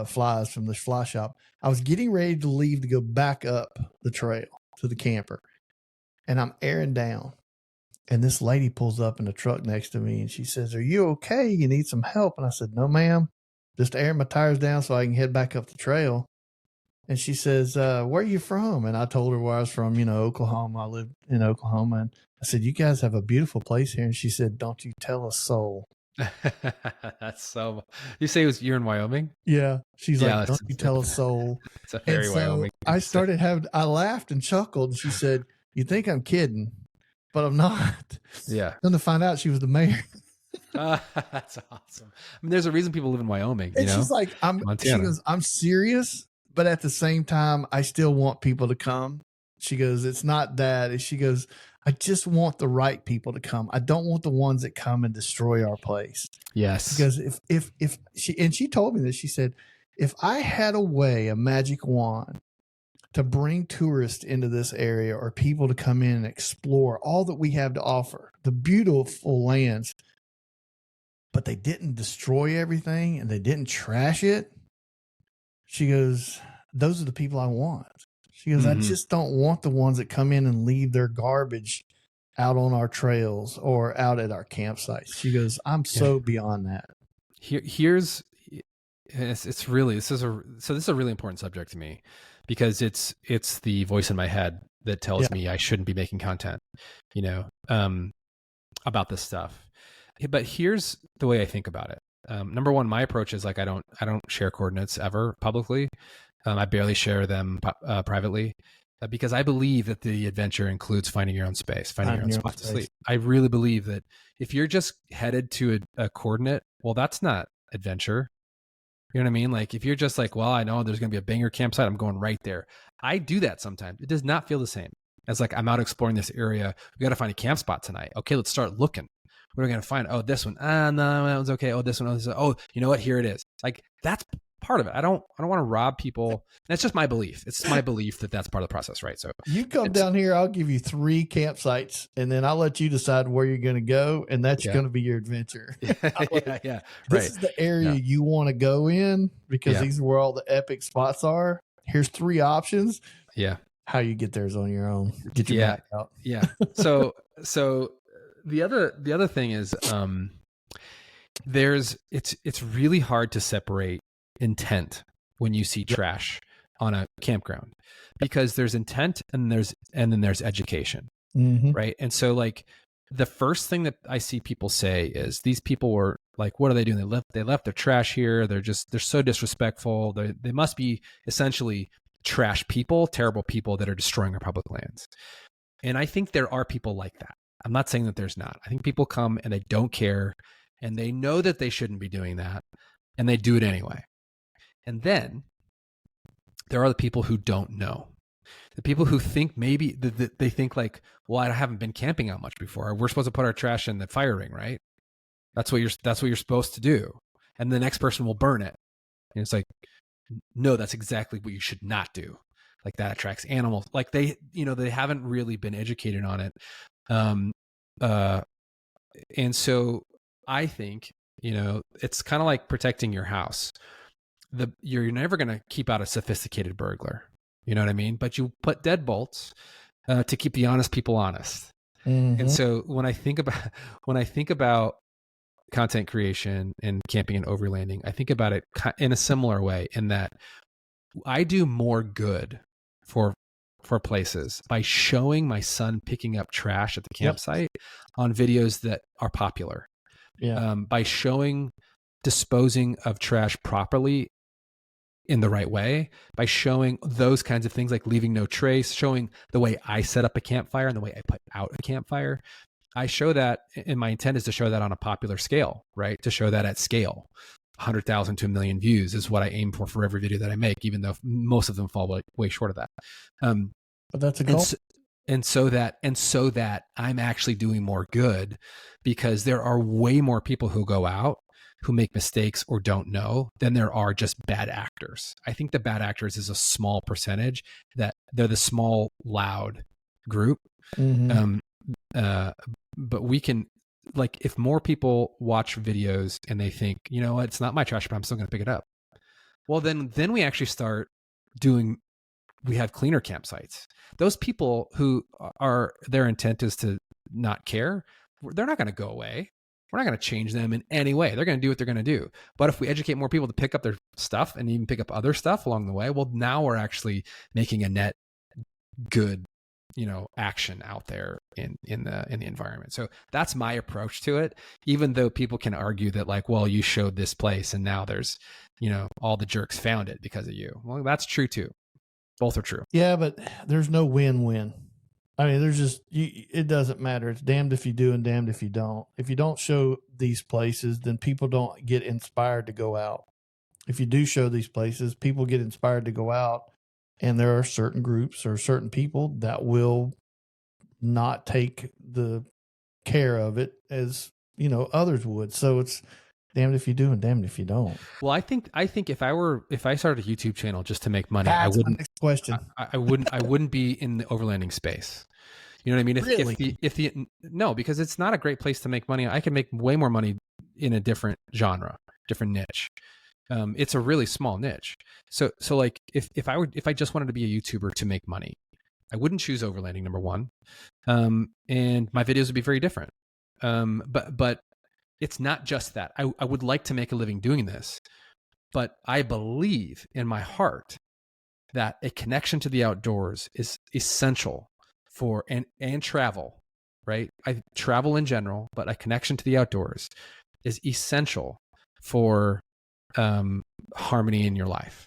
flies from the fly shop. I was getting ready to leave to go back up the trail to the camper, and I'm airing down. And this lady pulls up in the truck next to me, and she says, "Are you okay? You need some help?" And I said, "No, ma'am. Just airing my tires down so I can head back up the trail." And she says, "Where are you from?" And I told her where I was from, Oklahoma. I live in Oklahoma. And I said, "You guys have a beautiful place here." And she said, "Don't you tell a soul." That's so. You say you're in Wyoming? Yeah. She's like, "Don't you tell a soul." It's a very Wyoming. I laughed and chuckled. And she said, "You think I'm kidding, but I'm not." Yeah. Then to find out she was the mayor. That's awesome. I mean, there's a reason people live in Wyoming. And she's like, she goes, "I'm serious, but at the same time, I still want people to come." She goes, "It's not that." She goes, "I just want the right people to come. I don't want the ones that come and destroy our place." Yes. Because if she told me this, she said, "If I had a magic wand to bring tourists into this area or people to come in and explore all that we have to offer, the beautiful lands, but they didn't destroy everything and they didn't trash it," she goes, "Those are the people I want." She goes, "I just don't want the ones that come in and leave their garbage out on our trails or out at our campsites." She goes, "I'm so beyond that." This is a really important subject to me, because it's the voice in my head that tells me I shouldn't be making content, about this stuff. But here's the way I think about it. Number one, my approach is like, I don't share coordinates ever publicly. I barely share them privately, because I believe that the adventure includes finding your own space, finding your own spot to sleep. I really believe that if you're just headed to a coordinate, well, that's not adventure. You know what I mean? Like, if you're just like, well, I know there's going to be a banger campsite, I'm going right there. I do that sometimes. It does not feel the same as like, I'm out exploring this area. We got to find a camp spot tonight. Okay, let's start looking. What are we going to find? Oh, this one. No, that one's okay. Oh, this one. Oh, this one. Oh, you know what? Here it is. Like, that's part of it. I don't want to rob people. That's just my belief. It's my belief that that's part of the process, right? So you come down here, I'll give you 3 campsites, and then I'll let you decide where you're going to go, and that's going to be your adventure. Yeah. This is the area you want to go in, because these are where all the epic spots are. Here's 3 options. Yeah. How you get there is on your own. Get your back out. Yeah. So the other thing is, it's really hard to separate intent when you see trash on a campground, because there's intent and then there's education, right? And so, like, the first thing that I see people say is, these people were like, what are they doing? They left their trash here. They're so disrespectful. They must be essentially trash people, terrible people that are destroying our public lands. And I think there are people like that. I'm not saying that there's not. I think people come and they don't care, and they know that they shouldn't be doing that, and they do it anyway. And then there are the people who don't know. The people who think maybe they think like, well, I haven't been camping out much before. We're supposed to put our trash in the fire ring, right? That's what you're supposed to do. And the next person will burn it. And it's like, no, that's exactly what you should not do. Like, that attracts animals. Like, they haven't really been educated on it. And so I think, it's kind of like protecting your house. You're never going to keep out a sophisticated burglar. You know what I mean? But you put deadbolts to keep the honest people honest. And so when I think about content creation and camping and overlanding, I think about it in a similar way, in that I do more good for places by showing my son picking up trash at the campsite on videos that are popular. By showing disposing of trash properly in the right way by showing those kinds of things, like leaving no trace, showing the way I set up a campfire and the way I put out a campfire. I show that, and my intent is to show that on a popular scale, right? To show that at scale. 100,000 to 1 million views is what I aim for every video that I make, even though most of them fall way short of that. But that's a goal. And so that I'm actually doing more good, because there are way more people who go out who make mistakes or don't know than there are just bad actors. I think the bad actors is a small percentage, that they're the small, loud group. Mm-hmm. But we can, like, if more people watch videos and they think, you know what, it's not my trash, but I'm still going to pick it up. Well, then we actually start doing, we have cleaner campsites. Those people who are, their intent is to not care, they're not going to go away. We're not going to change them in any way. They're going to do what they're going to do. But if we educate more people to pick up their stuff and even pick up other stuff along the way, well, now we're actually making a net good, action out there in the environment. So that's my approach to it. Even though people can argue that, like, well, you showed this place and now there's, all the jerks found it because of you. Well, that's true too. Both are true. Yeah, but there's no win-win. I mean, there's just, it doesn't matter. It's damned if you do and damned if you don't. If you don't show these places, then people don't get inspired to go out. If you do show these places, people get inspired to go out, and there are certain groups or certain people that will not take the care of it as, others would. So it's damned if you do and damned if you don't. Well, I think if I started a YouTube channel just to make money, That's I wouldn't. my next question. I wouldn't be in the overlanding space. You know what I mean? Really? No, because it's not a great place to make money. I can make way more money in a different genre, different niche. It's a really small niche. So like if I just wanted to be a YouTuber to make money, I wouldn't choose overlanding, number one. And my videos would be very different. But it's not just that. I would like to make a living doing this, but I believe in my heart that a connection to the outdoors is essential for, and travel, right? I travel in general, but a connection to the outdoors is essential for harmony in your life.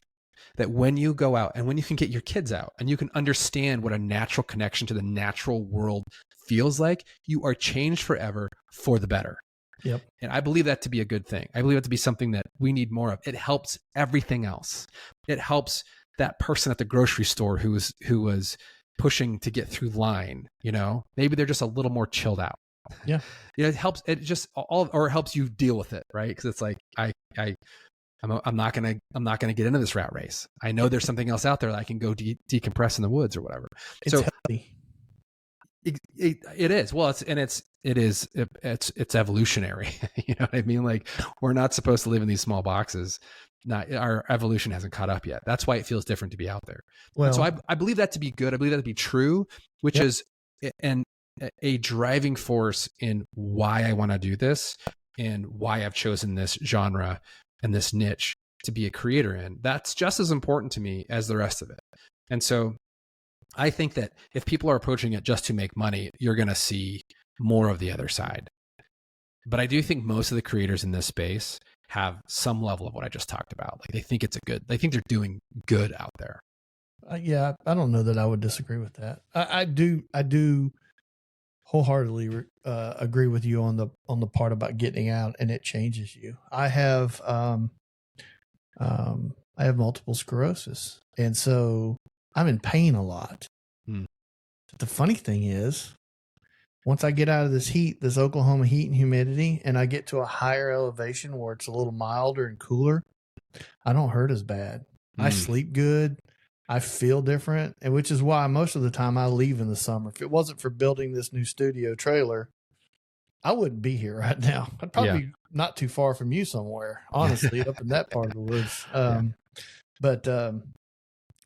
That when you go out and when you can get your kids out and you can understand what a natural connection to the natural world feels like, you are changed forever for the better. Yep. And I believe that to be a good thing. I believe it to be something that we need more of. It helps everything else. It helps that person at the grocery store who was pushing to get through line, maybe they're just a little more chilled out. Yeah. It helps. It just or helps you deal with it. Right. Cause it's like, I'm not going to get into this rat race. I know there's something else out there that I can go decompress in the woods or whatever. It's so healthy. It is. Well, it's evolutionary. You know what I mean? Like, we're not supposed to live in these small boxes. Our evolution hasn't caught up yet. That's why it feels different to be out there. Well, and so I believe that to be good. I believe that to be true, which is a driving force in why I want to do this and why I've chosen this genre and this niche to be a creator in. That's just as important to me as the rest of it. And so I think that if people are approaching it just to make money, you're going to see more of the other side. But I do think most of the creators in this space have some level of what I just talked about. Like, they think they think they're doing good out there. Yeah, I don't know that I would disagree with that. I do wholeheartedly agree with you on the part about getting out and it changes you. I have multiple sclerosis, and so I'm in pain a lot. The funny thing is, once I get out of this heat, this Oklahoma heat and humidity, and I get to a higher elevation where it's a little milder and cooler, I don't hurt as bad. I sleep good. I feel different, and which is why most of the time I leave in the summer. If it wasn't for building this new studio trailer, I wouldn't be here right now. I'd probably be not too far from you somewhere, honestly, up in that part of the woods.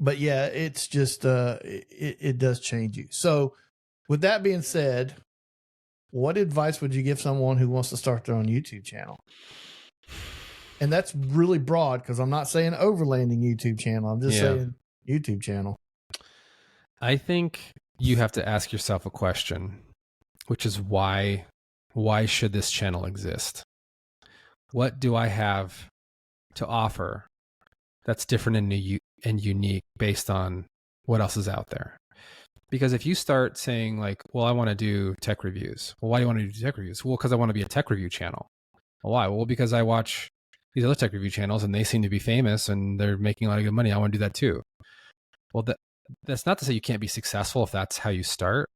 But yeah, it's just, it does change you. So with that being said, what advice would you give someone who wants to start their own YouTube channel? And that's really broad, because I'm not saying overlanding YouTube channel. I'm just saying YouTube channel. I think you have to ask yourself a question, which is why should this channel exist? what do I have to offer that's different and unique based on what else is out there? Because if you start saying like, well, I want to do tech reviews. Well, why do you want to do tech reviews? Well, because I want to be a tech review channel. Well, why? Well, because I watch these other tech review channels and they seem to be famous and they're making a lot of good money. I want to do that too. Well, that's not to say you can't be successful if that's how you start.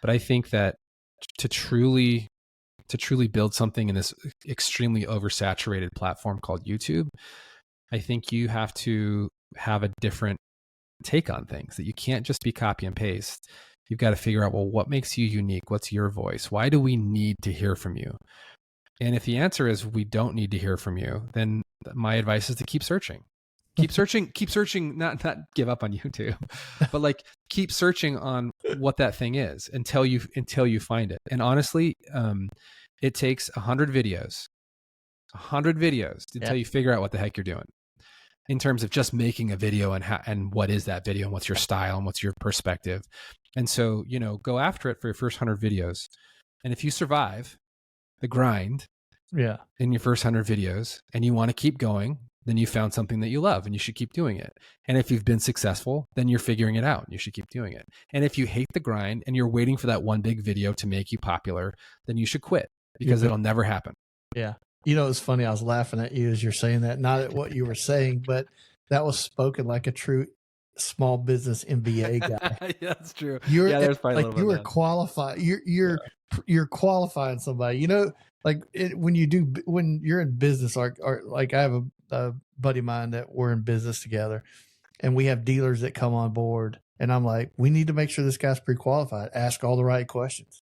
But I think that to truly build something in this extremely oversaturated platform called YouTube, I think you have to have a different take on things, that you can't just be copy and paste. You've got to figure out, well, what makes you unique? What's your voice? Why do we need to hear from you? And if the answer is we don't need to hear from you, then my advice is to keep searching. Keep searching, not give up on YouTube, but like keep searching on what that thing is until you find it. And honestly, it takes 100 videos until you figure out what the heck you're doing in terms of just making a video and what is that video and what's your style and what's your perspective. And so, go after it for your first 100 videos. And if you survive the grind in your first 100 videos and you want to keep going, then you found something that you love and you should keep doing it. And if you've been successful, then you're figuring it out and you should keep doing it. And if you hate the grind and you're waiting for that one big video to make you popular, then you should quit because it'll never happen. Yeah. It's funny. I was laughing at you as you're saying that, not at what you were saying, but that was spoken like a true small business MBA guy. Yeah, that's true. There's probably like you were qualified. You're qualifying somebody. Like when you're in business, or like I have a buddy of mine that we're in business together, and we have dealers that come on board, and I'm like, we need to make sure this guy's pre-qualified. Ask all the right questions.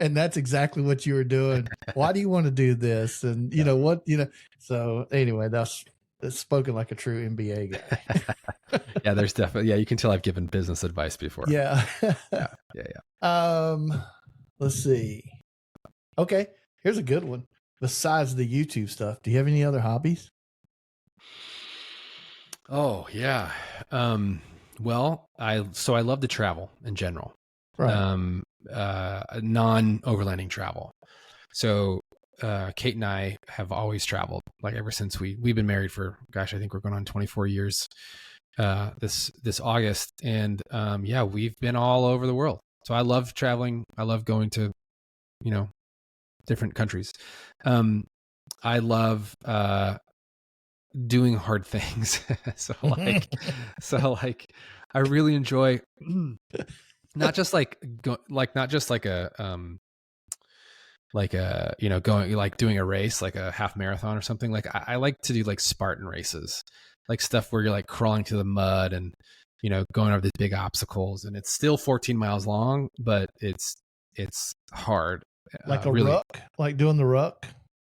And that's exactly what you were doing. Why do you want to do this? And so anyway, that's spoken like a true MBA guy. Yeah, there's definitely, you can tell I've given business advice before. Yeah. Yeah. Let's see. Okay. Here's a good one. Besides the YouTube stuff, do you have any other hobbies? Oh yeah. Well, I love to travel in general. Right. Non-overlanding travel. So Kate and I have always traveled, like ever since we've been married for, I think we're going on 24 years this August. And we've been all over the world. So I love traveling. I love going to, different countries. I love doing hard things. so I really enjoy not just like going, like doing a race, like a half marathon or something. Like I like to do like Spartan races, like stuff where you're like crawling through the mud and, going over these big obstacles, and it's still 14 miles long, but it's hard. Like a ruck, like doing the ruck.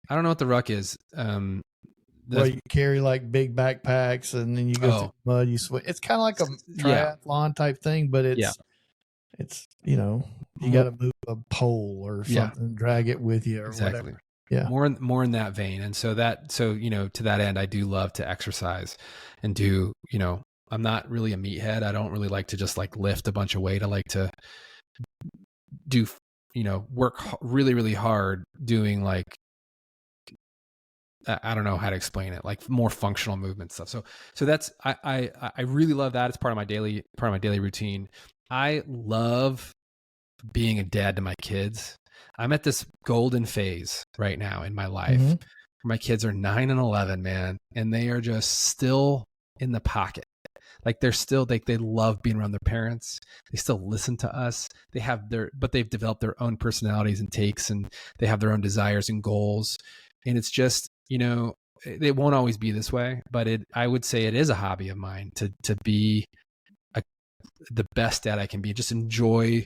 I don't know what the ruck is. Where you carry like big backpacks and then you go through the mud, you swim. It's kind of like a triathlon type thing, but it's you got to move a pole or something, drag it with you or whatever. Yeah. More in that vein. And so to that end, I do love to exercise and do, I'm not really a meathead. I don't really like to just like lift a bunch of weight. I like to do, work really, really hard doing like, I don't know how to explain it, like more functional movement stuff. So that's, I really love that. It's part of my daily routine. I love being a dad to my kids. I'm at this golden phase right now in my life. Mm-hmm. My kids are 9 and 11, man. And they are just still in the pocket. Like they're still, they love being around their parents. They still listen to us. But they've developed their own personalities and takes, and they have their own desires and goals. And it's just, it won't always be this way, but I would say it is a hobby of mine to be the best dad I can be. Just enjoy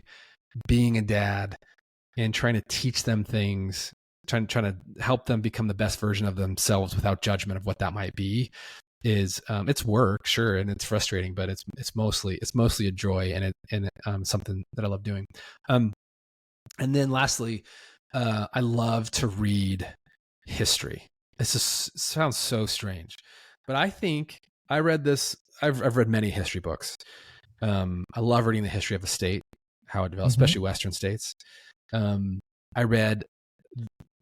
being a dad and trying to teach them things, trying to help them become the best version of themselves without judgment of what that might be. It's work, sure, and it's frustrating, but it's mostly a joy and something that I love doing. And then lastly, I love to read history. This sounds so strange, but I think I read this. I've read many history books. I love reading the history of the state, how it developed, especially Western states. I read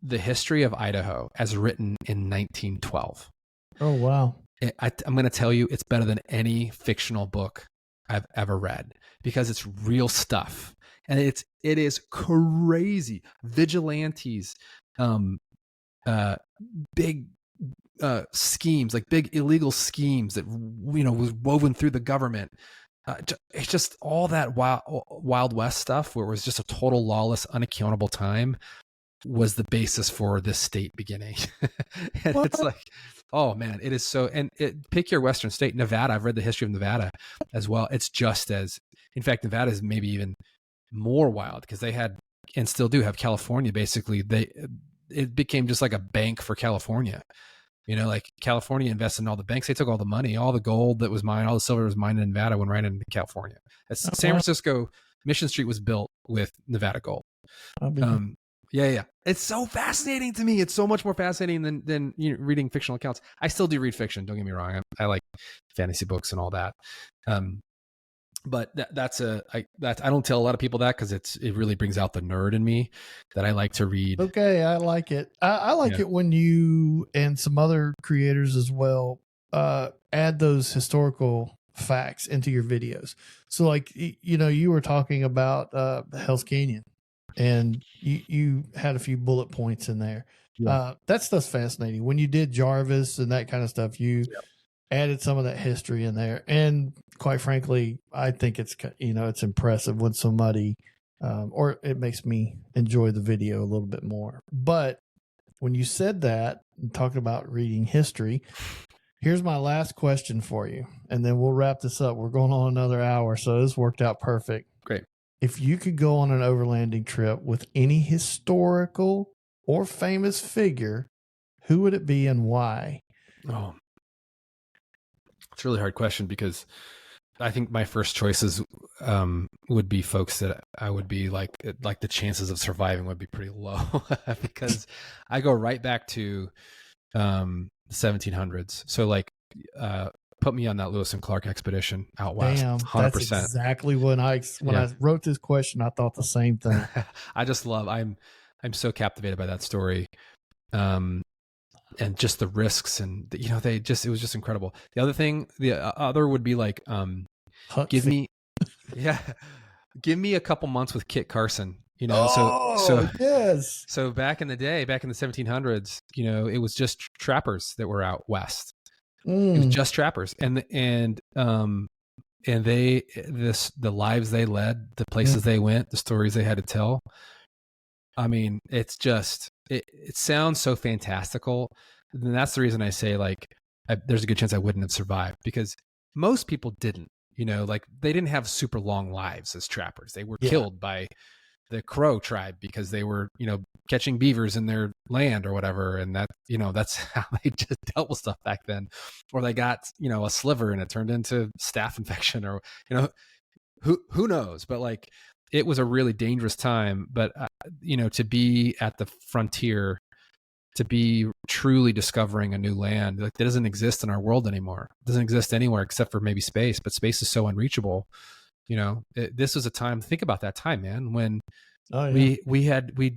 the history of Idaho as written in 1912. Oh, wow. I'm going to tell you, it's better than any fictional book I've ever read because it's real stuff, and it is crazy. Vigilantes, big schemes, like big illegal schemes that was woven through the government. It's just all that Wild West stuff, where it was just a total lawless, unaccountable time, was the basis for this state beginning. And it's like, oh man, it is so. And pick your Western state, Nevada. I've read the history of Nevada as well. It's just as, in fact, Nevada is maybe even more wild because they had and still do have California. Basically, it became just like a bank for California. Like California invested in all the banks. They took all the money, all the gold that was mined, all the silver that was mined in Nevada went right into California. San Francisco, Mission Street was built with Nevada gold. Yeah. It's so fascinating to me. It's so much more fascinating than reading fictional accounts. I still do read fiction. Don't get me wrong. I like fantasy books and all that. But I don't tell a lot of people that because it really brings out the nerd in me that I like to read. Okay, I like it. I like it when you and some other creators as well add those historical facts into your videos. So like, you were talking about Hell's Canyon and you had a few bullet points in there. Yeah. That stuff's fascinating. When you did Jarvis and that kind of stuff, you added some of that history in there. And quite frankly, I think it's impressive when somebody, or it makes me enjoy the video a little bit more. But when you said that, and talking about reading history, here's my last question for you. And then we'll wrap this up. We're going on another hour. So this worked out perfect. Great. If you could go on an overlanding trip with any historical or famous figure, who would it be and why? Oh, it's a really hard question because I think my first choices would be folks that I would be like the chances of surviving would be pretty low because I go right back to the 1700s. So like put me on that Lewis and Clark expedition out west. Damn, 100%. That's exactly when I wrote this question, I thought the same thing. I just love. I'm so captivated by that story. And just the risks and it was just incredible. The other would be like, give me a couple months with Kit Carson, yes. So back in the day, back in the 1700s, it was just trappers that were out west. It was just trappers. And the lives they led, the places they went, the stories they had to tell. I mean, it's just, it sounds so fantastical. And that's the reason I say there's a good chance I wouldn't have survived because most people didn't, like they didn't have super long lives as trappers. They were killed by the Crow tribe because they were, catching beavers in their land or whatever. And that, that's how they just dealt with stuff back then. Or they got, a sliver and it turned into staph infection or, who knows, but like, it was a really dangerous time, but to be at the frontier, to be truly discovering a new land, like that doesn't exist in our world anymore. It doesn't exist anywhere except for maybe space, but space is so unreachable. This was a time, think about that time, man, when we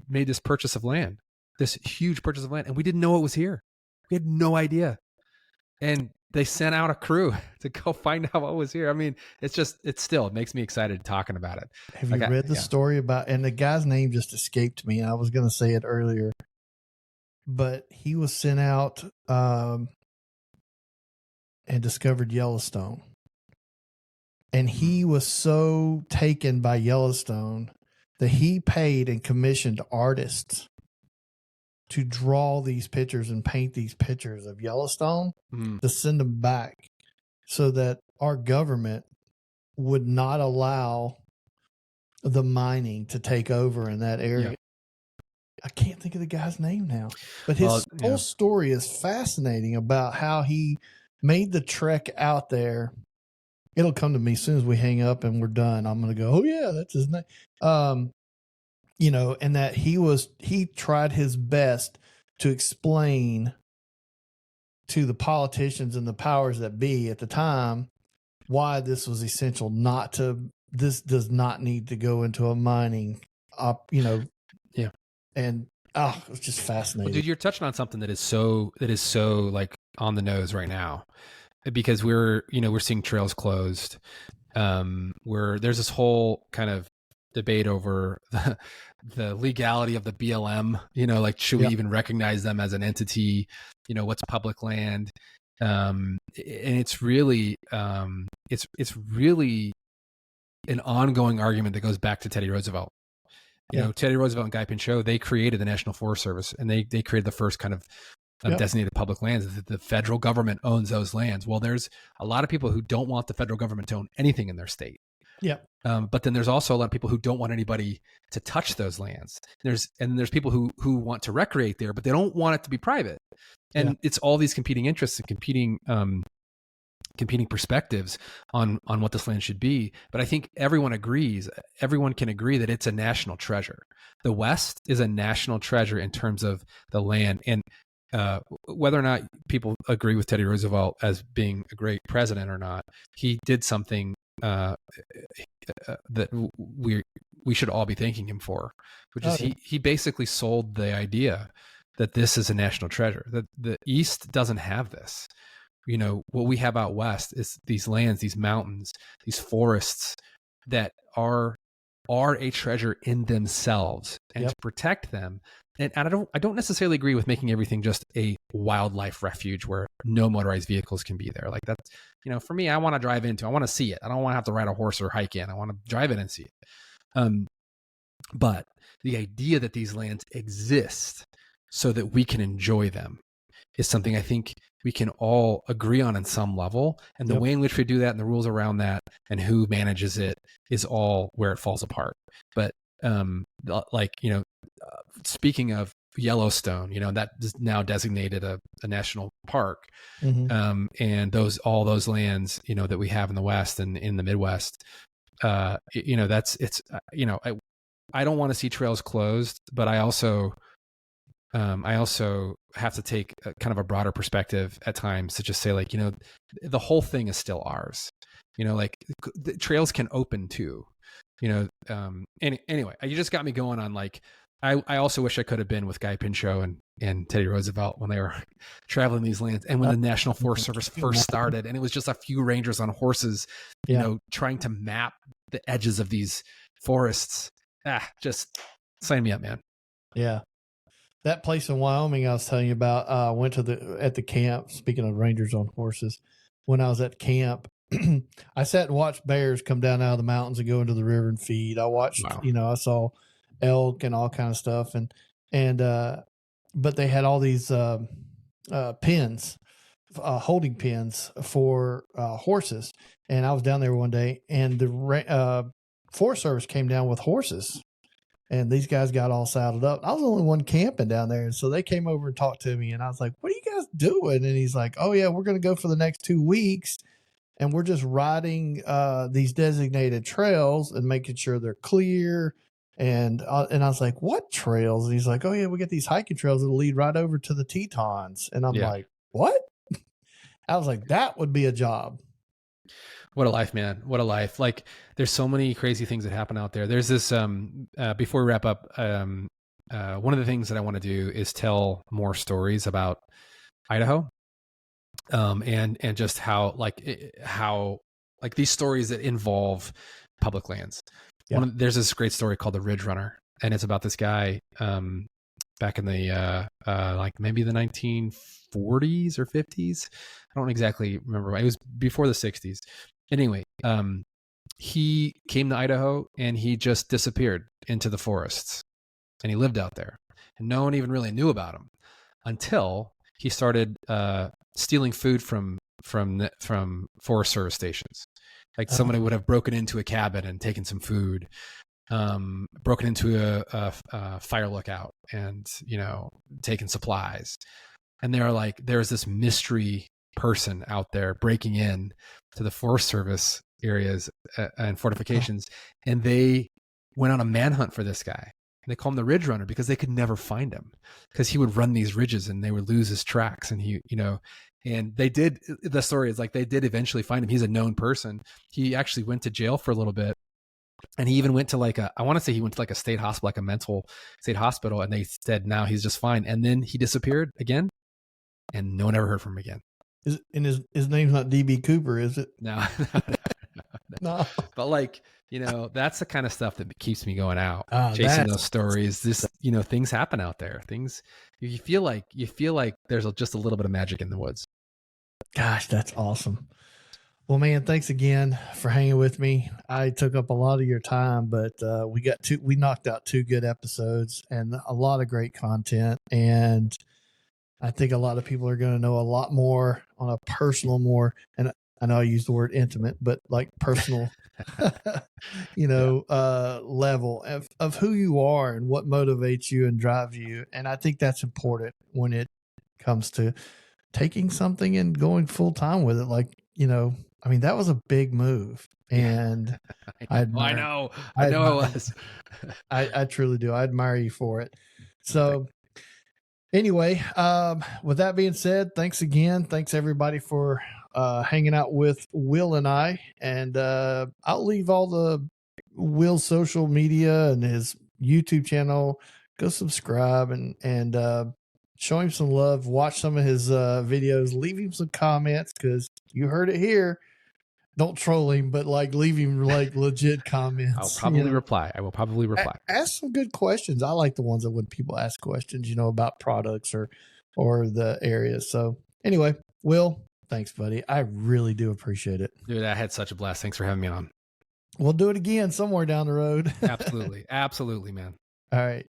made this purchase of land, this huge purchase of land, and we didn't know it was here. We had no idea. And they sent out a crew to go find out what was here. I mean, it makes me excited talking about it. Have you read the story about, and the guy's name just escaped me. I was going to say it earlier, but he was sent out and discovered Yellowstone. And he was so taken by Yellowstone that he paid and commissioned artists to draw these pictures and paint these pictures of Yellowstone to send them back so that our government would not allow the mining to take over in that area. Yeah. I can't think of the guy's name now, but his whole story is fascinating about how he made the trek out there. It'll come to me as soon as we hang up and we're done. I'm going to go, oh yeah, that's his name. And that he tried his best to explain to the politicians and the powers that be at the time why this was essential this does not need to go into a mining and Oh, it's just Well, fascinating. dude, you're touching on something that is so like on the nose right now, because we're seeing trails closed. Where there's this whole kind of debate over the legality of the BLM. Like, should we Yeah. even recognize them as an entity? What's public land? And it's really an ongoing argument that goes back to Teddy Roosevelt. Teddy Roosevelt and Guy Pinchot, they created the National Forest Service, and they created the first kind of designated public lands. The federal government owns those lands. Well, there's a lot of people who don't want the federal government to own anything in their state. Yeah. But then there's also a lot of people who don't want anybody to touch those lands. There's people who want to recreate there, but they don't want it to be private. And it's all these competing interests and competing perspectives on what this land should be. But I think everyone can agree that it's a national treasure. The West is a national treasure in terms of the land. And whether or not people agree with Teddy Roosevelt as being a great president or not, he did something that we should all be thanking him for, which is he basically sold the idea that this is a national treasure. That the East doesn't have this. What we have out West is these lands, these mountains, these forests that are a treasure in themselves, and to protect them. And I don't necessarily agree with making everything just a wildlife refuge where no motorized vehicles can be there. Like that's, for me, I want to drive into, I want to see it. I don't want to have to ride a horse or hike in. I want to drive in and see it. But the idea that these lands exist so that we can enjoy them is something I think we can all agree on some level. And the way in which we do that and the rules around that and who manages it is all where it falls apart. But speaking of Yellowstone, that is now designated a national park. Mm-hmm. And all those lands, that we have in the West and in the Midwest, I don't want to see trails closed, but I also have to take kind of a broader perspective at times to just say, like, the whole thing is still ours. Like the trails can open too. Anyway, you just got me going on, like, I also wish I could have been with Guy Pinchot and Teddy Roosevelt when they were traveling these lands, and when the National Forest Service first started, and it was just a few rangers on horses, trying to map the edges of these forests. Just sign me up, man. Yeah. That place in Wyoming I was telling you about, I went to at the camp, speaking of rangers on horses, when I was at camp, I sat and watched bears come down out of the mountains and go into the river and feed. I watched, I saw elk and all kind of stuff. But they had all these pens, holding pens for horses. And I was down there one day, and the Forest Service came down with horses. And these guys got all saddled up. I was the only one camping down there. And so they came over and talked to me. And I was like, what are you guys doing? And he's like, oh, yeah, we're going to go for the next 2 weeks. And we're just riding these designated trails and making sure they're clear. And I was like, what trails? And he's like, oh, yeah, we got these hiking trails that'll lead right over to the Tetons. And I'm like, what? I was like, that would be a job. What a life, man. What a life. Like, there's so many crazy things that happen out there. There's this, before we wrap up, one of the things that I want to do is tell more stories about Idaho. And just how these stories that involve public lands. Yeah. There's this great story called The Ridge Runner, and it's about this guy, back in the, maybe the 1940s or 50s. I don't exactly remember. It was before the 60s. Anyway, he came to Idaho and he just disappeared into the forests, and he lived out there, and no one even really knew about him until he started stealing food from Forest Service stations. Like, somebody would have broken into a cabin and taken some food, broken into a fire lookout and, taken supplies. And they're like, there's this mystery person out there breaking in to the Forest Service areas and fortifications. And they went on a manhunt for this guy. And they call him the Ridge Runner because they could never find him, because he would run these ridges and they would lose his tracks. And and they did, the story is like, they did eventually find him. He's a known person. He actually went to jail for a little bit And he even went to like I want to say he went to like a state hospital, like a mental state hospital, and they said now he's just fine. And then he disappeared again, and no one ever heard from him again. And his name's not DB Cooper, is it? No, No. But like, that's the kind of stuff that keeps me going out, Oh, chasing those stories. This, things happen out there. Things you feel like there's just a little bit of magic in the woods. Gosh, that's awesome. Well, man, thanks again for hanging with me. I took up a lot of your time, but we knocked out 2 good episodes and a lot of great content. And I think a lot of people are going to know a lot more on a personal, and I know I use the word intimate, but like personal, level of who you are and what motivates you and drives you. And I think that's important when it comes to taking something and going full time with it. Like, that was a big move, and I know it was. I truly do. I admire you for it. So anyway, with that being said, thanks again. Thanks everybody for hanging out with Will and I. And I'll leave all the Will's social media and his YouTube channel. Go subscribe and show him some love. Watch some of his videos. Leave him some comments because you heard it here. Don't troll him, but like leave him like legit comments. I'll probably reply. I will probably reply. Ask some good questions. I like the ones that when people ask questions, about products or the area. So anyway, Will, thanks, buddy. I really do appreciate it. Dude, I had such a blast. Thanks for having me on. We'll do it again somewhere down the road. Absolutely. Absolutely, man. All right.